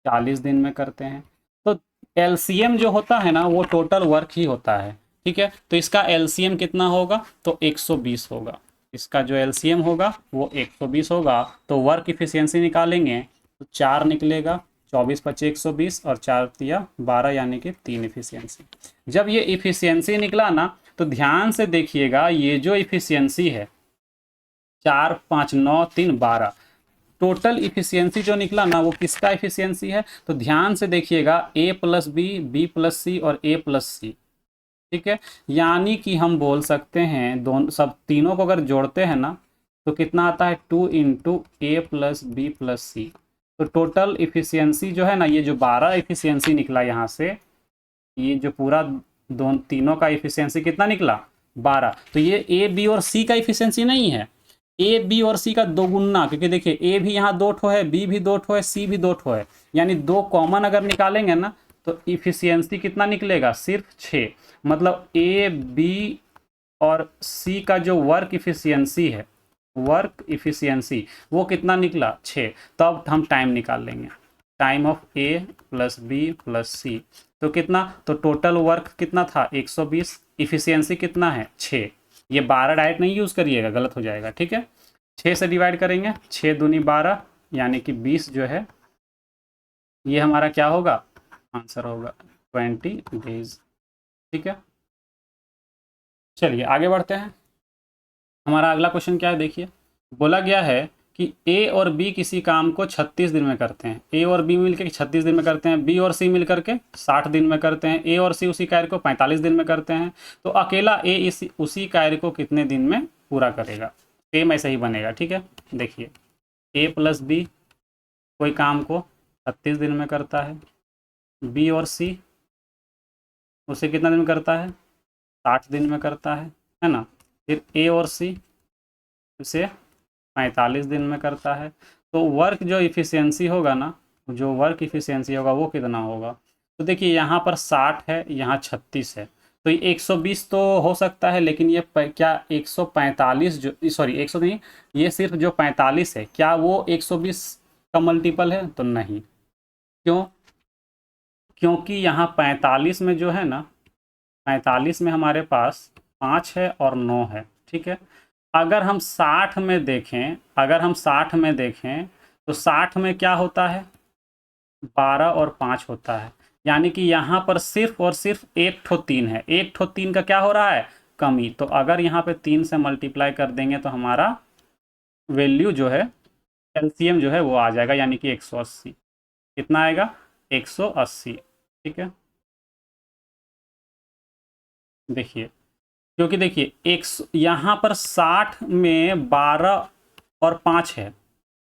40 दिन में करते हैं। तो एलसीएम जो होता है ना वो टोटल वर्क ही होता है। ठीक है, तो इसका एलसीएम कितना होगा, तो 120 होगा। इसका जो एलसीएम होगा वो 120 होगा। तो वर्क इफिशियंसी निकालेंगे तो 4 निकलेगा, 24 पच्चीस 120 और 4 तिया 12, यानी कि 3 इफिशियंसी। जब ये इफिशियंसी निकला ना तो ध्यान से देखिएगा, ये जो इफिशियंसी है 4 5 9 3 12, टोटल इफिशियंसी जो निकला ना वो किसका इफिशियंसी है, तो ध्यान से देखिएगा ए प्लस बी, बी प्लस सी और ए प्लस सी। ठीक है, यानी कि हम बोल सकते हैं दोनों सब तीनों को अगर जोड़ते हैं ना तो कितना आता है, 2 इंटू ए प्लस बी प्लस सी। तो टोटल इफिशियंसी जो है ना, ये जो 12 इफिशियंसी निकला यहाँ से, ये जो पूरा दोनों तीनों का इफिशियंसी कितना निकला 12। तो ये ए बी और सी का इफिशियंसी नहीं है, ए बी और सी का दोगुना, क्योंकि देखिए ए भी यहाँ 2 ठो है, बी भी 2 ठो है, सी भी 2 ठो है, यानी 2 कॉमन अगर निकालेंगे ना तो इफिशियंसी कितना निकलेगा, सिर्फ 6। मतलब ए बी और सी का जो वर्क इफिशियंसी है, वर्क इफिशियंसी वो कितना निकला 6। तब हम टाइम निकाल लेंगे, time of A plus B plus C, तो कितना, तो टोटल वर्क कितना था 120, इफिशियंसी कितना है 6। ये 12 डायरेक्ट नहीं यूज़ करिएगा, गलत हो जाएगा। ठीक है, 6 से डिवाइड करेंगे, 6 दूनी 12, यानी कि 20 जो है ये हमारा क्या होगा, आंसर होगा 20 डेज। ठीक है, चलिए आगे बढ़ते हैं। हमारा अगला क्वेश्चन क्या है, देखिए बोला गया है कि ए और बी किसी काम को 36 दिन में करते हैं, ए और बी मिलकर 36 दिन में करते हैं, बी और सी मिल करके 60 दिन में करते हैं, ए और सी उसी कार्य को 45 दिन में करते हैं। तो अकेला ए उसी कार्य को कितने दिन में पूरा करेगा, सेम ऐसा ही बनेगा। ठीक है, देखिए ए प्लस बी कोई काम को 36 दिन में करता है, बी और सी उसे कितना दिन में करता है, 60 दिन में करता है ना। फिर ए और सी उसे 45 दिन में करता है। तो वर्क जो इफिशियंसी होगा ना, जो वर्क इफिशियंसी होगा वो कितना होगा, तो देखिए यहाँ पर 60 है, यहाँ 36 है, तो ये 120 तो हो सकता है, लेकिन ये क्या 145 जो, सॉरी 100 नहीं, ये सिर्फ जो 45 है क्या वो 120 का मल्टीपल है, तो नहीं। क्यों, क्योंकि यहाँ 45 में जो है ना, 45 में हमारे पास 5 है और 9 है। ठीक है, अगर हम 60 में देखें, अगर हम 60 में देखें तो 60 में क्या होता है, 12 और 5 होता है, यानी कि यहाँ पर सिर्फ और सिर्फ एक ठो 3 है, एक ठो 3 का क्या हो रहा है, कमी। तो अगर यहाँ पे 3 से मल्टीप्लाई कर देंगे तो हमारा वैल्यू जो है, एलसीएम जो है वो आ जाएगा, यानी कि 180। कितना आएगा, 180। ठीक है, देखिए क्योंकि देखिए एक यहाँ पर 60 में 12 और 5 है,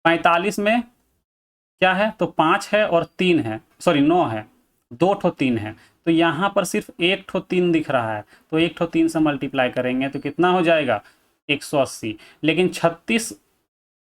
45 में क्या है, तो 5 है और 3 है, सॉरी 9 है, 2 ठो 3 है, तो यहाँ पर सिर्फ एक ठो 3 दिख रहा है, तो एक ठो 3 से मल्टीप्लाई करेंगे तो कितना हो जाएगा 180। लेकिन 36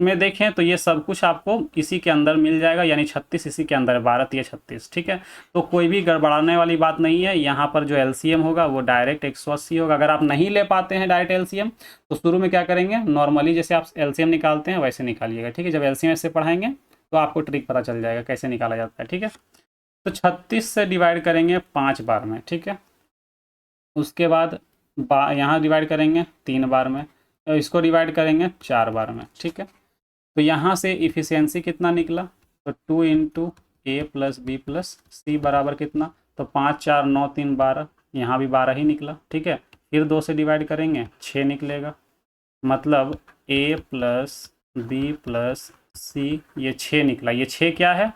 में देखें तो ये सब कुछ आपको इसी के अंदर मिल जाएगा, यानी 36 इसी के अंदर है, 12 या 36, ठीक है। तो कोई भी गड़बड़ाने वाली बात नहीं है। यहाँ पर जो एलसीएम होगा वो डायरेक्ट 180 होगा। अगर आप नहीं ले पाते हैं डायरेक्ट एलसीएम तो शुरू में क्या करेंगे, नॉर्मली जैसे आप एलसीएम निकालते हैं वैसे निकालिएगा, ठीक है। जब एलसीएम ऐसे पढ़ाएंगे तो आपको ट्रिक पता चल जाएगा कैसे निकाला जाता है, ठीक है। तो 36 से डिवाइड करेंगे 5 बार में, ठीक है। उसके बाद यहाँ डिवाइड करेंगे 3 बार में, इसको डिवाइड करेंगे 4 बार में, ठीक है। तो यहाँ से इफ़िशियंसी कितना निकला, तो 2 इंटू ए प्लस बी प्लस सी बराबर कितना, तो 5 4 9 3 12, यहाँ भी 12 ही निकला, ठीक है। फिर 2 से डिवाइड करेंगे 6 निकलेगा, मतलब ए प्लस बी प्लस सी, ये 6 निकला। ये 6 क्या है,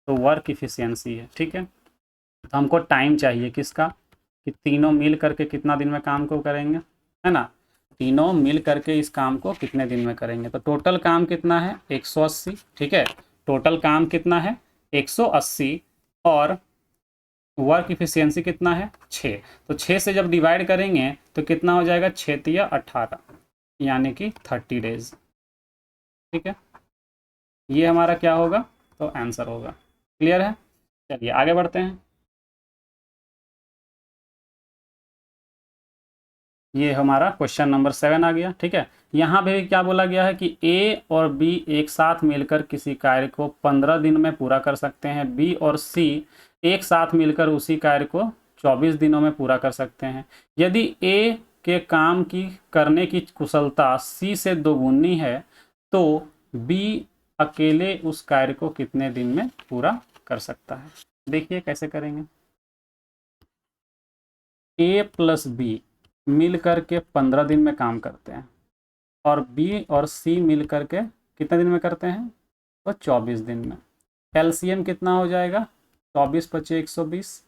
तो वर्क इफ़िशियंसी है, ठीक है। तो हमको टाइम चाहिए किसका, कि तीनों मिल करके कितना दिन में काम को करेंगे, है ना। तीनों मिल करके इस काम को कितने दिन में करेंगे। तो टोटल काम कितना है 180, ठीक है। टोटल काम कितना है 180 और वर्क इफिशियंसी कितना है 6। तो 6 से जब डिवाइड करेंगे तो कितना हो जाएगा, 6 तिया 18, यानी कि 30 डेज, ठीक है। ये हमारा क्या होगा, तो आंसर होगा। क्लियर है, चलिए आगे बढ़ते हैं। ये हमारा क्वेश्चन नंबर 7 आ गया, ठीक है। यहाँ पे भी क्या बोला गया है कि ए और बी एक साथ मिलकर किसी कार्य को 15 दिन में पूरा कर सकते हैं, बी और सी एक साथ मिलकर उसी कार्य को 24 दिनों में पूरा कर सकते हैं। यदि ए के काम की करने की कुशलता सी से दोगुनी है तो बी अकेले उस कार्य को कितने दिन में पूरा कर सकता है। देखिए कैसे करेंगे। ए प्लस बी मिल करके 15 दिन में काम करते हैं और बी और सी मिल करके कितने दिन में करते हैं, तो 24 दिन में। एलसीएम कितना हो जाएगा, 24 पचे 120,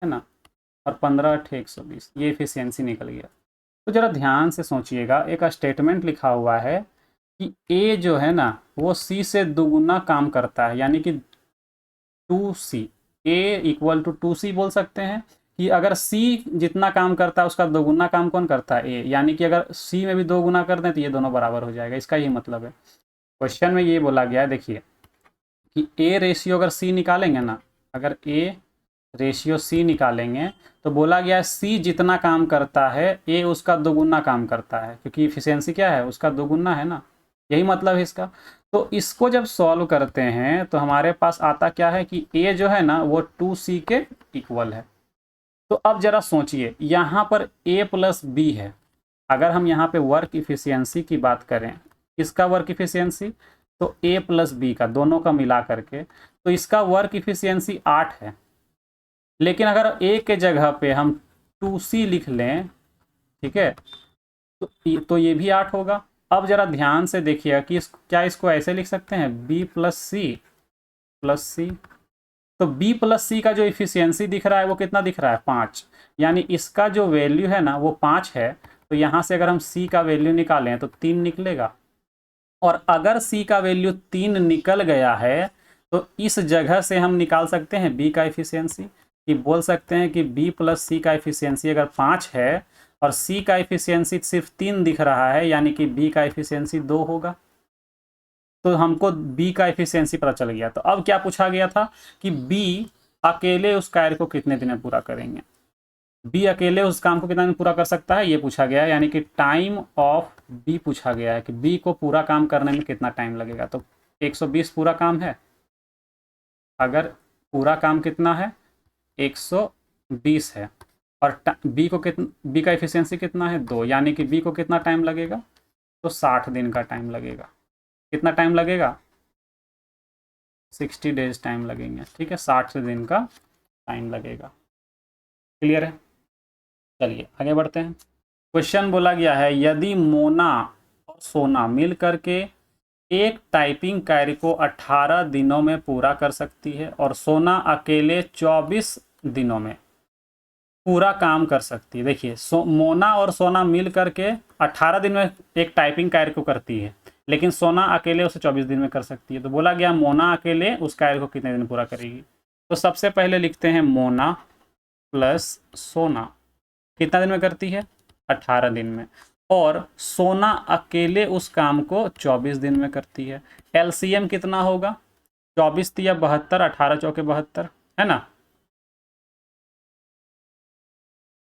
है ना, और 15 अठे 120, ये इफिशियंसी निकल गया। तो ज़रा ध्यान से सोचिएगा, एक स्टेटमेंट लिखा हुआ है कि ए जो है ना वो सी से दोगुना काम करता है, यानी कि 2C, A equal to 2C बोल सकते हैं कि अगर C जितना काम करता है उसका दोगुना काम कौन करता है, ए। यानी कि अगर C में भी 2 गुना कर दें तो ये दोनों बराबर हो जाएगा, इसका ये मतलब है। क्वेश्चन में ये बोला गया है, देखिए कि ए रेशियो अगर C निकालेंगे ना, अगर ए रेशियो C निकालेंगे तो बोला गया है C जितना काम करता है ए उसका दोगुना काम करता है, क्योंकि इफिशियंसी क्या है, उसका दोगुना है ना, यही मतलब है इसका। तो इसको जब सॉल्व करते हैं तो हमारे पास आता क्या है कि ए जो है ना वो 2C के इक्वल है। तो अब जरा सोचिए, यहाँ पर a प्लस बी है। अगर हम यहाँ पे वर्क इफिशियंसी की बात करें, किसका वर्क इफिशियंसी, तो a प्लस बी का, दोनों का मिला करके, तो इसका वर्क इफिशियंसी 8 है। लेकिन अगर a के जगह पे हम 2C लिख लें, ठीक है, तो ये भी 8 होगा। अब जरा ध्यान से देखिए कि क्या इसको ऐसे लिख सकते हैं, b प्लस सी। तो b प्लस सी का जो इफिशियंसी दिख रहा है वो कितना दिख रहा है, 5, यानी इसका जो वैल्यू है ना वो 5 है। तो यहाँ से अगर हम c का वैल्यू निकालें तो 3 निकलेगा। और अगर c का वैल्यू 3 निकल गया है तो इस जगह से हम निकाल सकते हैं b का इफिशियंसी, कि बोल सकते हैं कि b प्लस सी का इफिशियंसी अगर 5 है और c का इफिशियंसी सिर्फ 3 दिख रहा है, यानी कि b का इफिशियंसी 2 होगा। तो हमको b का इफिशियंसी पता चल गया। तो अब क्या पूछा गया था कि b अकेले उस कार्य को कितने दिन में पूरा करेंगे, b अकेले उस काम को कितना दिन पूरा कर सकता है, ये पूछा गया है। यानी कि टाइम ऑफ b पूछा गया है कि b को पूरा काम करने में कितना टाइम लगेगा। तो 120 पूरा काम है, अगर पूरा काम कितना है 120 है, और b को कितना, b का इफिशियंसी कितना है 2, यानी कि b को कितना टाइम लगेगा, तो 60 दिन का टाइम लगेगा। कितना टाइम लगेगा, 60 डेज टाइम लगेंगे, ठीक है, 60 दिन का टाइम लगेगा। क्लियर है, चलिए आगे बढ़ते हैं। क्वेश्चन बोला गया है, यदि मोना और सोना मिल करके एक टाइपिंग कार्य को 18 दिनों में पूरा कर सकती है और सोना अकेले 24 दिनों में पूरा काम कर सकती है। देखिए मोना और सोना मिल करके 18 दिन में एक टाइपिंग कार्य को करती है, लेकिन सोना अकेले उसे 24 दिन में कर सकती है। तो बोला गया मोना अकेले उस कार्य को कितने दिन पूरा करेगी। तो सबसे पहले लिखते हैं मोना प्लस सोना कितना दिन में करती है, 18 दिन में। और सोना अकेले उस काम को 24 दिन में करती है। एलसीएम कितना होगा? 24 तिया 72, 18 चौके 72, है ना।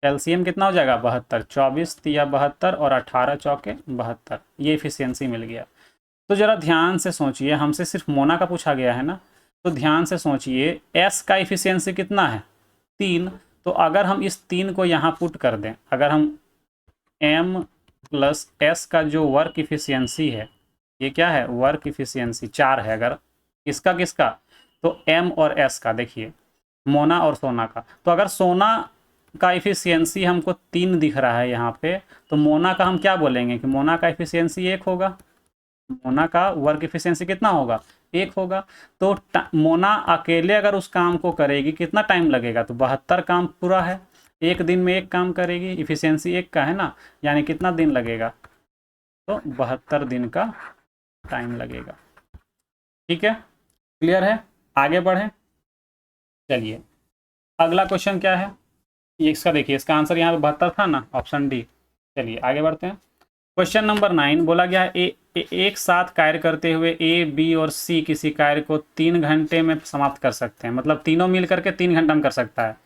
एलसीएम कितना हो जाएगा? 72, 24 तिया 72 और 18 चौके 72, ये इफिशियंसी मिल गया। तो ज़रा ध्यान से सोचिए, हमसे सिर्फ मोना का पूछा गया है ना, तो ध्यान से सोचिए एस का इफिशियंसी कितना है? 3। तो अगर हम इस 3 को यहाँ पुट कर दें, अगर हम m प्लस एस का जो वर्क इफिशियंसी है, ये क्या है? वर्क इफिशियंसी 4 है। अगर किसका किसका? तो m और s का, देखिए मोना और सोना का। तो अगर सोना का इफिशियंसी हमको 3 दिख रहा है यहाँ पे, तो मोना का हम क्या बोलेंगे कि मोना का इफिशियंसी 1 होगा। मोना का वर्क इफिशियंसी कितना होगा? 1 होगा। तो मोना अकेले अगर उस काम को करेगी कितना टाइम लगेगा? तो 72 काम पूरा है, एक दिन में एक काम करेगी, इफिशियंसी 1 का है ना, यानी कितना दिन लगेगा? तो 72 दिन का टाइम लगेगा। ठीक है, क्लियर है? आगे बढ़ें। चलिए अगला क्वेश्चन क्या है, ये इसका देखिए, इसका आंसर यहाँ पे 72 था ना, ऑप्शन डी। चलिए आगे बढ़ते हैं। क्वेश्चन नंबर 9 बोला गया है एक साथ कार्य करते हुए ए, बी और सी किसी कार्य को 3 घंटे में समाप्त कर सकते हैं। मतलब तीनों मिल करके 3 घंटा में कर सकता है।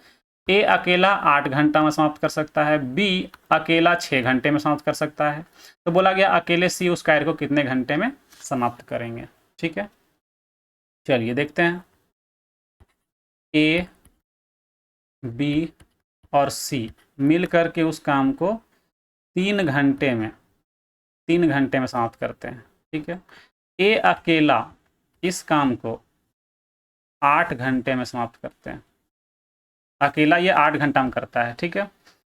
ए अकेला 8 घंटा में समाप्त कर सकता है, बी अकेला 6 घंटे में समाप्त कर सकता है। तो बोला गया अकेले सी उस कार्य को कितने घंटे में समाप्त करेंगे। ठीक है, चलिए देखते हैं। ए, बी और सी मिल करके उस काम को 3 घंटे में समाप्त करते हैं। ठीक है, ए अकेला इस काम को 8 घंटे में समाप्त करते हैं, अकेला ये 8 घंटा में करता है। ठीक है,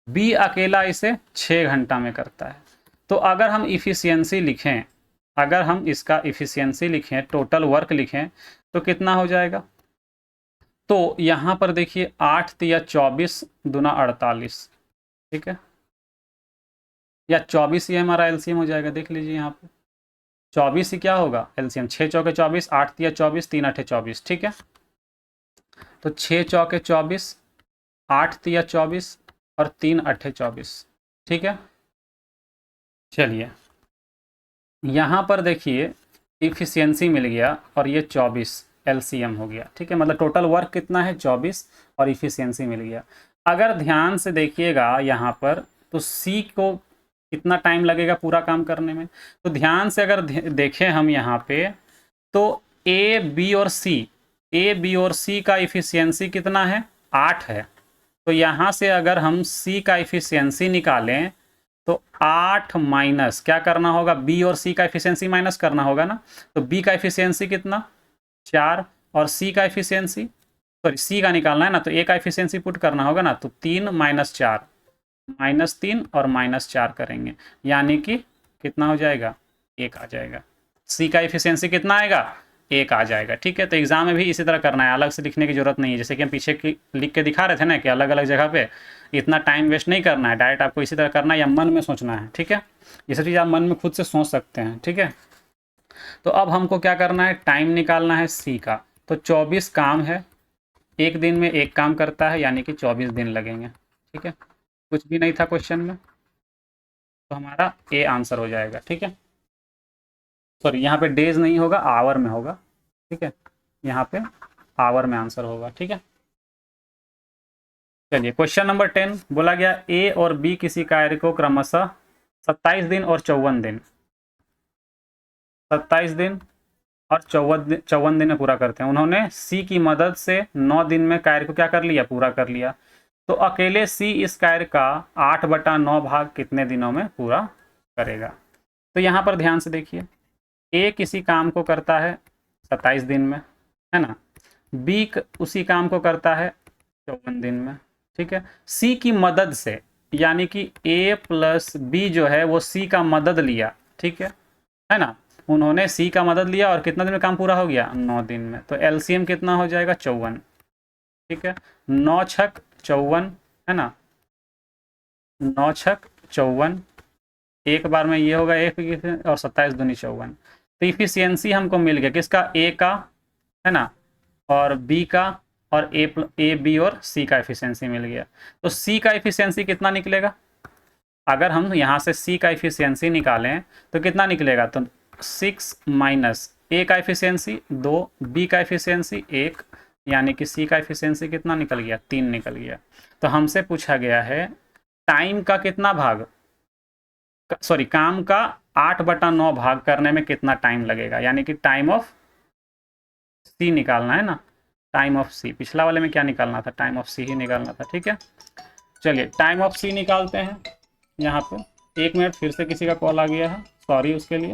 बी अकेला इसे 6 घंटा में करता है। तो अगर हम इफिशियंसी लिखें, अगर हम इसका इफिशियंसी लिखें, टोटल वर्क लिखें, तो कितना हो जाएगा? तो यहाँ पर देखिए 8 तिया 24 दूना 48, ठीक है, या 24 ही हमारा एलसीएम हो जाएगा। देख लीजिए यहाँ पे 24 ही क्या होगा एलसीएम, 6 चौके 24, 8 तिया 24, 3 अठे 24। ठीक है, तो 6 चौके 24, 8 तिया 24 और 3 अठे 24। ठीक है, चलिए यहाँ पर देखिए इफिशियंसी मिल गया और ये 24 एलसीएम हो गया। ठीक है, मतलब टोटल वर्क कितना है? 24 और इफिशियंसी मिल गया। अगर ध्यान से देखिएगा यहाँ पर, तो सी को कितना टाइम लगेगा पूरा काम करने में? तो ध्यान से अगर देखें हम यहाँ पे, तो ए, बी और सी का इफिशियंसी कितना है? 8 है। तो यहाँ से अगर हम सी का इफिशियंसी निकालें, तो 8 माइनस क्या करना होगा? बी और सी का इफिशियंसी माइनस करना होगा ना। तो बी का इफिशियंसी कितना? 4, और सी का इफिशियंसी, सॉरी सी का निकालना है ना, तो ए का इफिशियंसी पुट करना होगा ना। तो 3 माइनस 4, -3 और -4 करेंगे, यानी कि कितना हो जाएगा? 1 आ जाएगा। सी का इफिशियंसी कितना आएगा? 1 आ जाएगा। ठीक है, तो एग्जाम में भी इसी तरह करना है, अलग से लिखने की जरूरत नहीं है। जैसे कि हम पीछे की लिख के दिखा रहे थे ना कि अलग अलग जगह पे इतना टाइम वेस्ट नहीं करना है, डायरेक्ट आपको इसी तरह करना है या मन में सोचना है। ठीक है, ये सब चीज़ आप मन में खुद से सोच सकते हैं। ठीक है, तो अब हमको क्या करना है? टाइम निकालना है सी का। तो 24 काम है, एक दिन में एक काम करता है, यानी कि 24 दिन लगेंगे। ठीक है, कुछ भी नहीं था क्वेश्चन में, तो हमारा ए आंसर हो जाएगा। ठीक है, सॉरी यहाँ पे डेज नहीं होगा, आवर में होगा। ठीक है, यहाँ पे आवर में आंसर होगा। ठीक है, चलिए क्वेश्चन नंबर 10 बोला गया ए और बी किसी कार्य को क्रमशः 27 दिन और 54 दिन, 27 दिन और 54 दिन में पूरा करते हैं। उन्होंने सी की मदद से 9 दिन में कार्य को क्या कर लिया? पूरा कर लिया। तो अकेले सी इस कार्य का 8/9 भाग कितने दिनों में पूरा करेगा? तो यहाँ पर ध्यान से देखिए, ए किसी काम को करता है 27 दिन में, है ना। बी उसी काम को करता है 54 दिन में। ठीक है, सी की मदद से, यानी कि ए प्लस बी जो है वो सी का मदद लिया। ठीक है ना, उन्होंने सी का मदद लिया और कितना दिन में काम पूरा हो गया? 9 दिन में। तो एलसीएम कितना हो जाएगा? 54। ठीक है, 9 छक 54, है ना, 9 छक 54, एक बार में ये होगा एक, और 27 दूनी 54। तो इफिशियंसी हमको मिल गया किसका? ए का, है ना, और बी का, और ए, बी और सी का इफिशियंसी मिल गया। तो सी का इफिशियंसी कितना निकलेगा? अगर हम यहाँ से सी का इफिशियंसी निकालें तो कितना निकलेगा, तो 6 माइनस ए का इफिशियंसी 2, बी का इफिशियंसी 1, यानी कि सी का इफिशियंसी कितना निकल गया, 3 निकल गया। तो हमसे पूछा गया है टाइम का कितना भाग, सॉरी काम का 8/9 भाग करने में कितना टाइम लगेगा, यानी कि टाइम ऑफ सी निकालना है ना, टाइम ऑफ सी। पिछला वाले में क्या निकालना था, टाइम ऑफ सी ही निकालना था। ठीक है, चलिए टाइम ऑफ सी निकालते हैं यहाँ पे। 1 मिनट, फिर से किसी का कॉल आ गया है, सॉरी उसके लिए।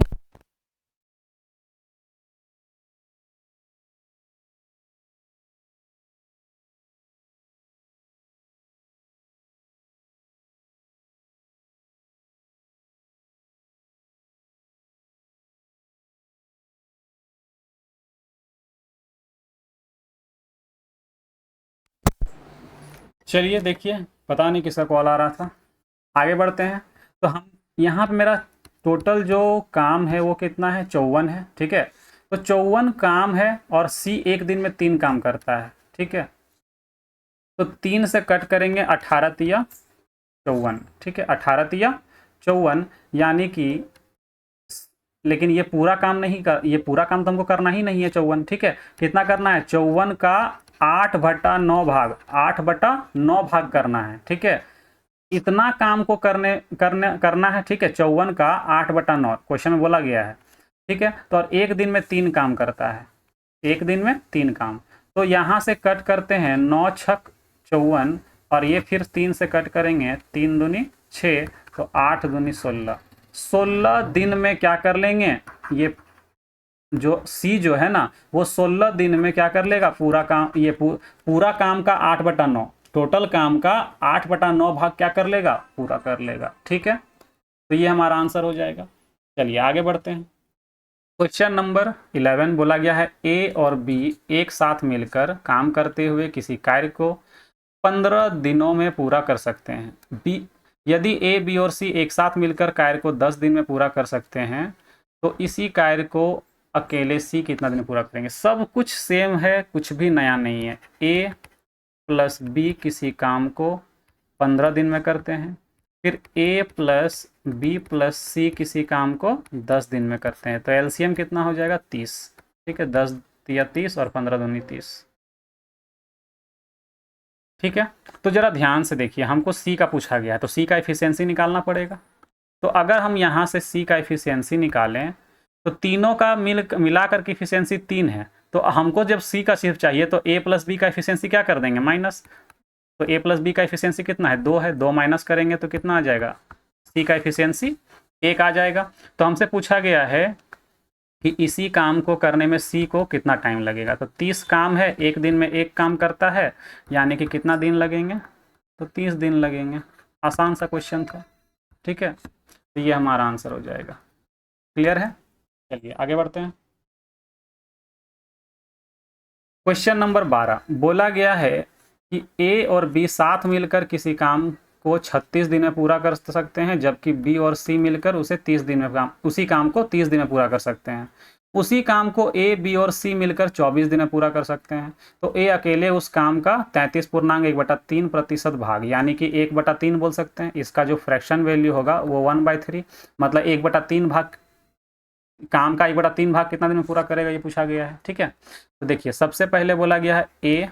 चलिए देखिए, पता नहीं किसका कॉल आ रहा था, आगे बढ़ते हैं। तो हम यहाँ पे मेरा टोटल जो काम है वो कितना है, 54 है। ठीक है, तो 54 काम है और सी एक दिन में 3 काम करता है। ठीक है, तो 3 से कट करेंगे, 18 तिया 54। ठीक है, 18 तिया 54, यानी कि, लेकिन ये पूरा काम नहीं कर, ये पूरा काम तो हमको करना ही नहीं है 54। ठीक है, कितना करना है, 54 का 8/9 भाग, 8/9 भाग करना है। ठीक है, इतना काम को करना है। ठीक है, 54 का 8/9 क्वेश्चन में बोला गया है। ठीक है, तो और एक दिन में 3 काम करता है, एक दिन में 3 काम। तो यहाँ से कट करते हैं, 9 छक 54, और ये फिर 3 से कट करेंगे, 3 दूनी 6, तो 8 दूनी 16। 16 दिन में क्या कर लेंगे, ये जो सी जो है ना वो 16 दिन में क्या कर लेगा, पूरा काम, ये पूरा काम का 8/9, टोटल काम का 8/9 भाग क्या कर लेगा, पूरा कर लेगा। ठीक है, तो ये हमारा आंसर हो जाएगा। चलिए आगे बढ़ते हैं। क्वेश्चन नंबर 11 बोला गया है ए और बी एक साथ मिलकर काम करते हुए किसी कार्य को 15 दिनों में पूरा कर सकते हैं। बी, यदि ए बी और सी एक साथ मिलकर कार्य को 10 दिन में पूरा कर सकते हैं तो इसी कार्य को अकेले सी कितना दिन में पूरा करेंगे। सब कुछ सेम है, कुछ भी नया नहीं है। ए प्लस बी किसी काम को 15 दिन में करते हैं, फिर ए प्लस बी प्लस सी किसी काम को 10 दिन में करते हैं। तो एलसीएम कितना हो जाएगा, 30। ठीक है, 10 या 30 और 15 दूनी 30। ठीक है, तो जरा ध्यान से देखिए, हमको सी का पूछा गया है तो सी का एफिशिएंसी निकालना पड़ेगा। तो अगर हम यहाँ से सी का एफिशिएंसी निकालें तो तीनों का मिला कर की एफिशिएंसी 3 है, तो हमको जब सी का सिर्फ चाहिए तो ए प्लस बी का एफिशिएंसी क्या कर देंगे, माइनस। तो ए प्लस बी का एफिशिएंसी कितना है, 2 है, 2 माइनस करेंगे तो कितना आ जाएगा, सी का एफिशिएंसी 1 आ जाएगा। तो हमसे पूछा गया है कि इसी काम को करने में सी को कितना टाइम लगेगा। तो 30 काम है, एक दिन में एक काम करता है, यानी कि कितना दिन लगेंगे, तो 30 दिन लगेंगे। आसान सा क्वेश्चन था। ठीक है, तो ये हमारा आंसर हो जाएगा। क्लियर है, चलिए आगे बढ़ते हैं। क्वेश्चन नंबर 12 बोला गया है कि ए और बी साथ मिलकर किसी काम को 36 दिन में पूरा कर सकते हैं, जबकि बी और सी मिलकर उसी काम को 30 दिन में पूरा कर सकते हैं। उसी काम को ए बी और सी मिलकर 24 दिन में पूरा कर सकते हैं। तो ए अकेले उस काम का 33.1/3% भाग, यानी कि 1/3 बोल सकते हैं। इसका जो फ्रैक्शन वैल्यू होगा वो 1/3, मतलब 1/3 भाग, काम का 1/3 भाग कितना दिन में पूरा करेगा, ये पूछा गया है। ठीक है, तो देखिए सबसे पहले बोला गया है ए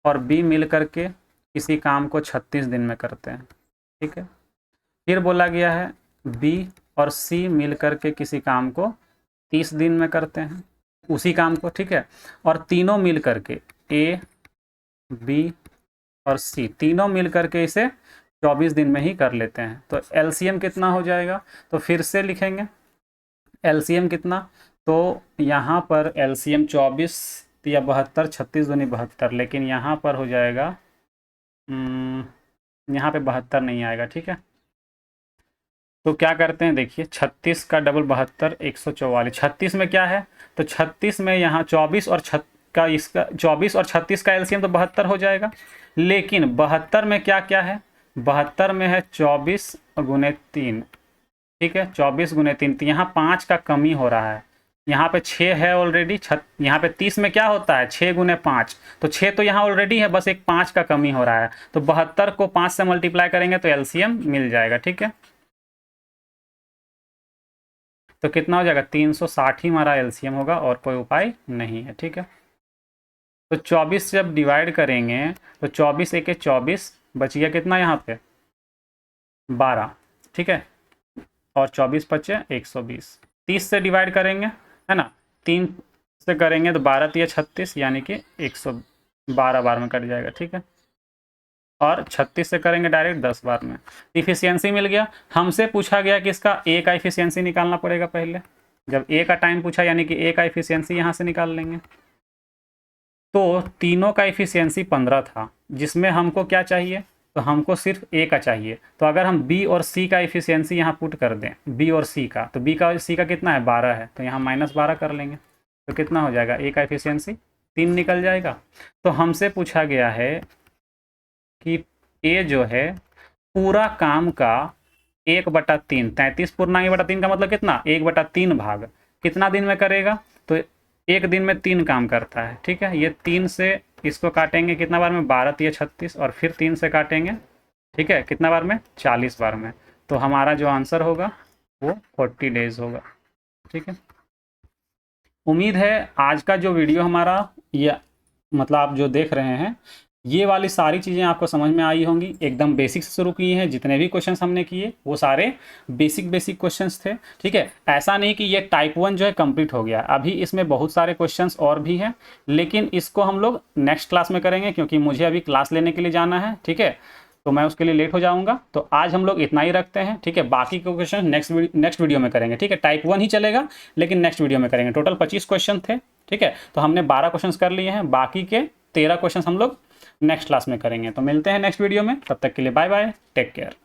और बी मिल करके किसी काम को 36 दिन में करते हैं। ठीक है, फिर बोला गया है बी और सी मिल करके किसी काम को 30 दिन में करते हैं, उसी काम को। ठीक है, और तीनों मिल करके ए बी और सी तीनों मिल करके इसे 24 दिन में ही कर लेते हैं। तो एलसीएम कितना हो जाएगा, तो फिर से लिखेंगे एलसीएम कितना, तो यहाँ पर एलसीएम 24 या 72, 36 दूनी 72, लेकिन यहाँ पर हो जाएगा, यहाँ पे 72 नहीं आएगा। ठीक है, तो क्या करते हैं, देखिए 36 का डबल 72, 144। 36 में क्या है, तो 36 में यहाँ 24 और का इसका 24 और 36 का एलसीएम तो 72 हो जाएगा। लेकिन 72 में क्या क्या है, 72 में है 24 गुने 3। ठीक है, 24 गुने 3, तो यहाँ 5 का कमी हो रहा है। यहाँ पे 6 है ऑलरेडी, यहाँ पे 30 में क्या होता है 6 गुने 5, तो 6 तो यहाँ ऑलरेडी है, बस एक 5 का कमी हो रहा है। तो 72 को 5 से मल्टीप्लाई करेंगे तो एलसीएम मिल जाएगा। ठीक है, तो कितना हो जाएगा, 360 ही हमारा एलसीएम होगा और कोई उपाय नहीं है। ठीक है, तो 24 से जब डिवाइड करेंगे तो 24 एक 24, बच गया कितना यहाँ पे 12। ठीक है, और 24 बचे 120। 30 से डिवाइड करेंगे है ना, 3 से करेंगे तो 12 3 36, यानी कि 112 बार में कट जाएगा। ठीक है, और 36 से करेंगे डायरेक्ट 10 बार में। इफिशियंसी मिल गया। हमसे पूछा गया कि इसका ए का इफिशियंसी निकालना पड़ेगा पहले। जब ए का टाइम पूछा यानी कि ए का इफिशियंसी यहाँ से निकाल लेंगे। तो तीनों का इफिशियंसी 15 था, जिसमें हमको क्या चाहिए, तो हमको सिर्फ ए का चाहिए। तो अगर हम बी और सी का इफिशियंसी यहाँ पुट कर दें, बी और सी का, तो बी का सी का कितना है 12 है, तो यहाँ -12 कर लेंगे। तो कितना हो जाएगा, ए का इफिशियंसी 3 निकल जाएगा। तो हमसे पूछा गया है कि ए जो है पूरा काम का 1/3, 33 पूर्णांक 1/3 का मतलब कितना, 1/3 भाग कितना दिन में करेगा, तो एक दिन में 3 काम करता है। ठीक है, ये 3 से इसको काटेंगे कितना बार में, 12 3 36, और फिर 3 से काटेंगे। ठीक है, कितना बार में, 40 बार में। तो हमारा जो आंसर होगा वो 40 डेज होगा। ठीक है, उम्मीद है आज का जो वीडियो हमारा, ये मतलब आप जो देख रहे हैं, ये वाली सारी चीज़ें आपको समझ में आई होंगी। एकदम बेसिक से शुरू किए हैं, जितने भी क्वेश्चंस हमने किए वो सारे बेसिक क्वेश्चंस थे। ठीक है, ऐसा नहीं कि ये टाइप 1 जो है कंप्लीट हो गया, अभी इसमें बहुत सारे क्वेश्चंस और भी हैं, लेकिन इसको हम लोग नेक्स्ट क्लास में करेंगे, क्योंकि मुझे अभी क्लास लेने के लिए जाना है। ठीक है, तो मैं उसके लिए लेट हो जाऊंगा। तो आज हम लोग इतना ही रखते हैं। ठीक है, बाकी के क्वेश्चन नेक्स्ट वीडियो में करेंगे। ठीक है, टाइप 1 ही चलेगा, लेकिन नेक्स्ट वीडियो में करेंगे। टोटल 25 क्वेश्चन थे। ठीक है, तो हमने 12 क्वेश्चन कर लिए हैं, बाकी के 13 क्वेश्चन हम लोग नेक्स्ट क्लास में करेंगे। तो मिलते हैं नेक्स्ट वीडियो में, तब तक के लिए बाय बाय, टेक केयर।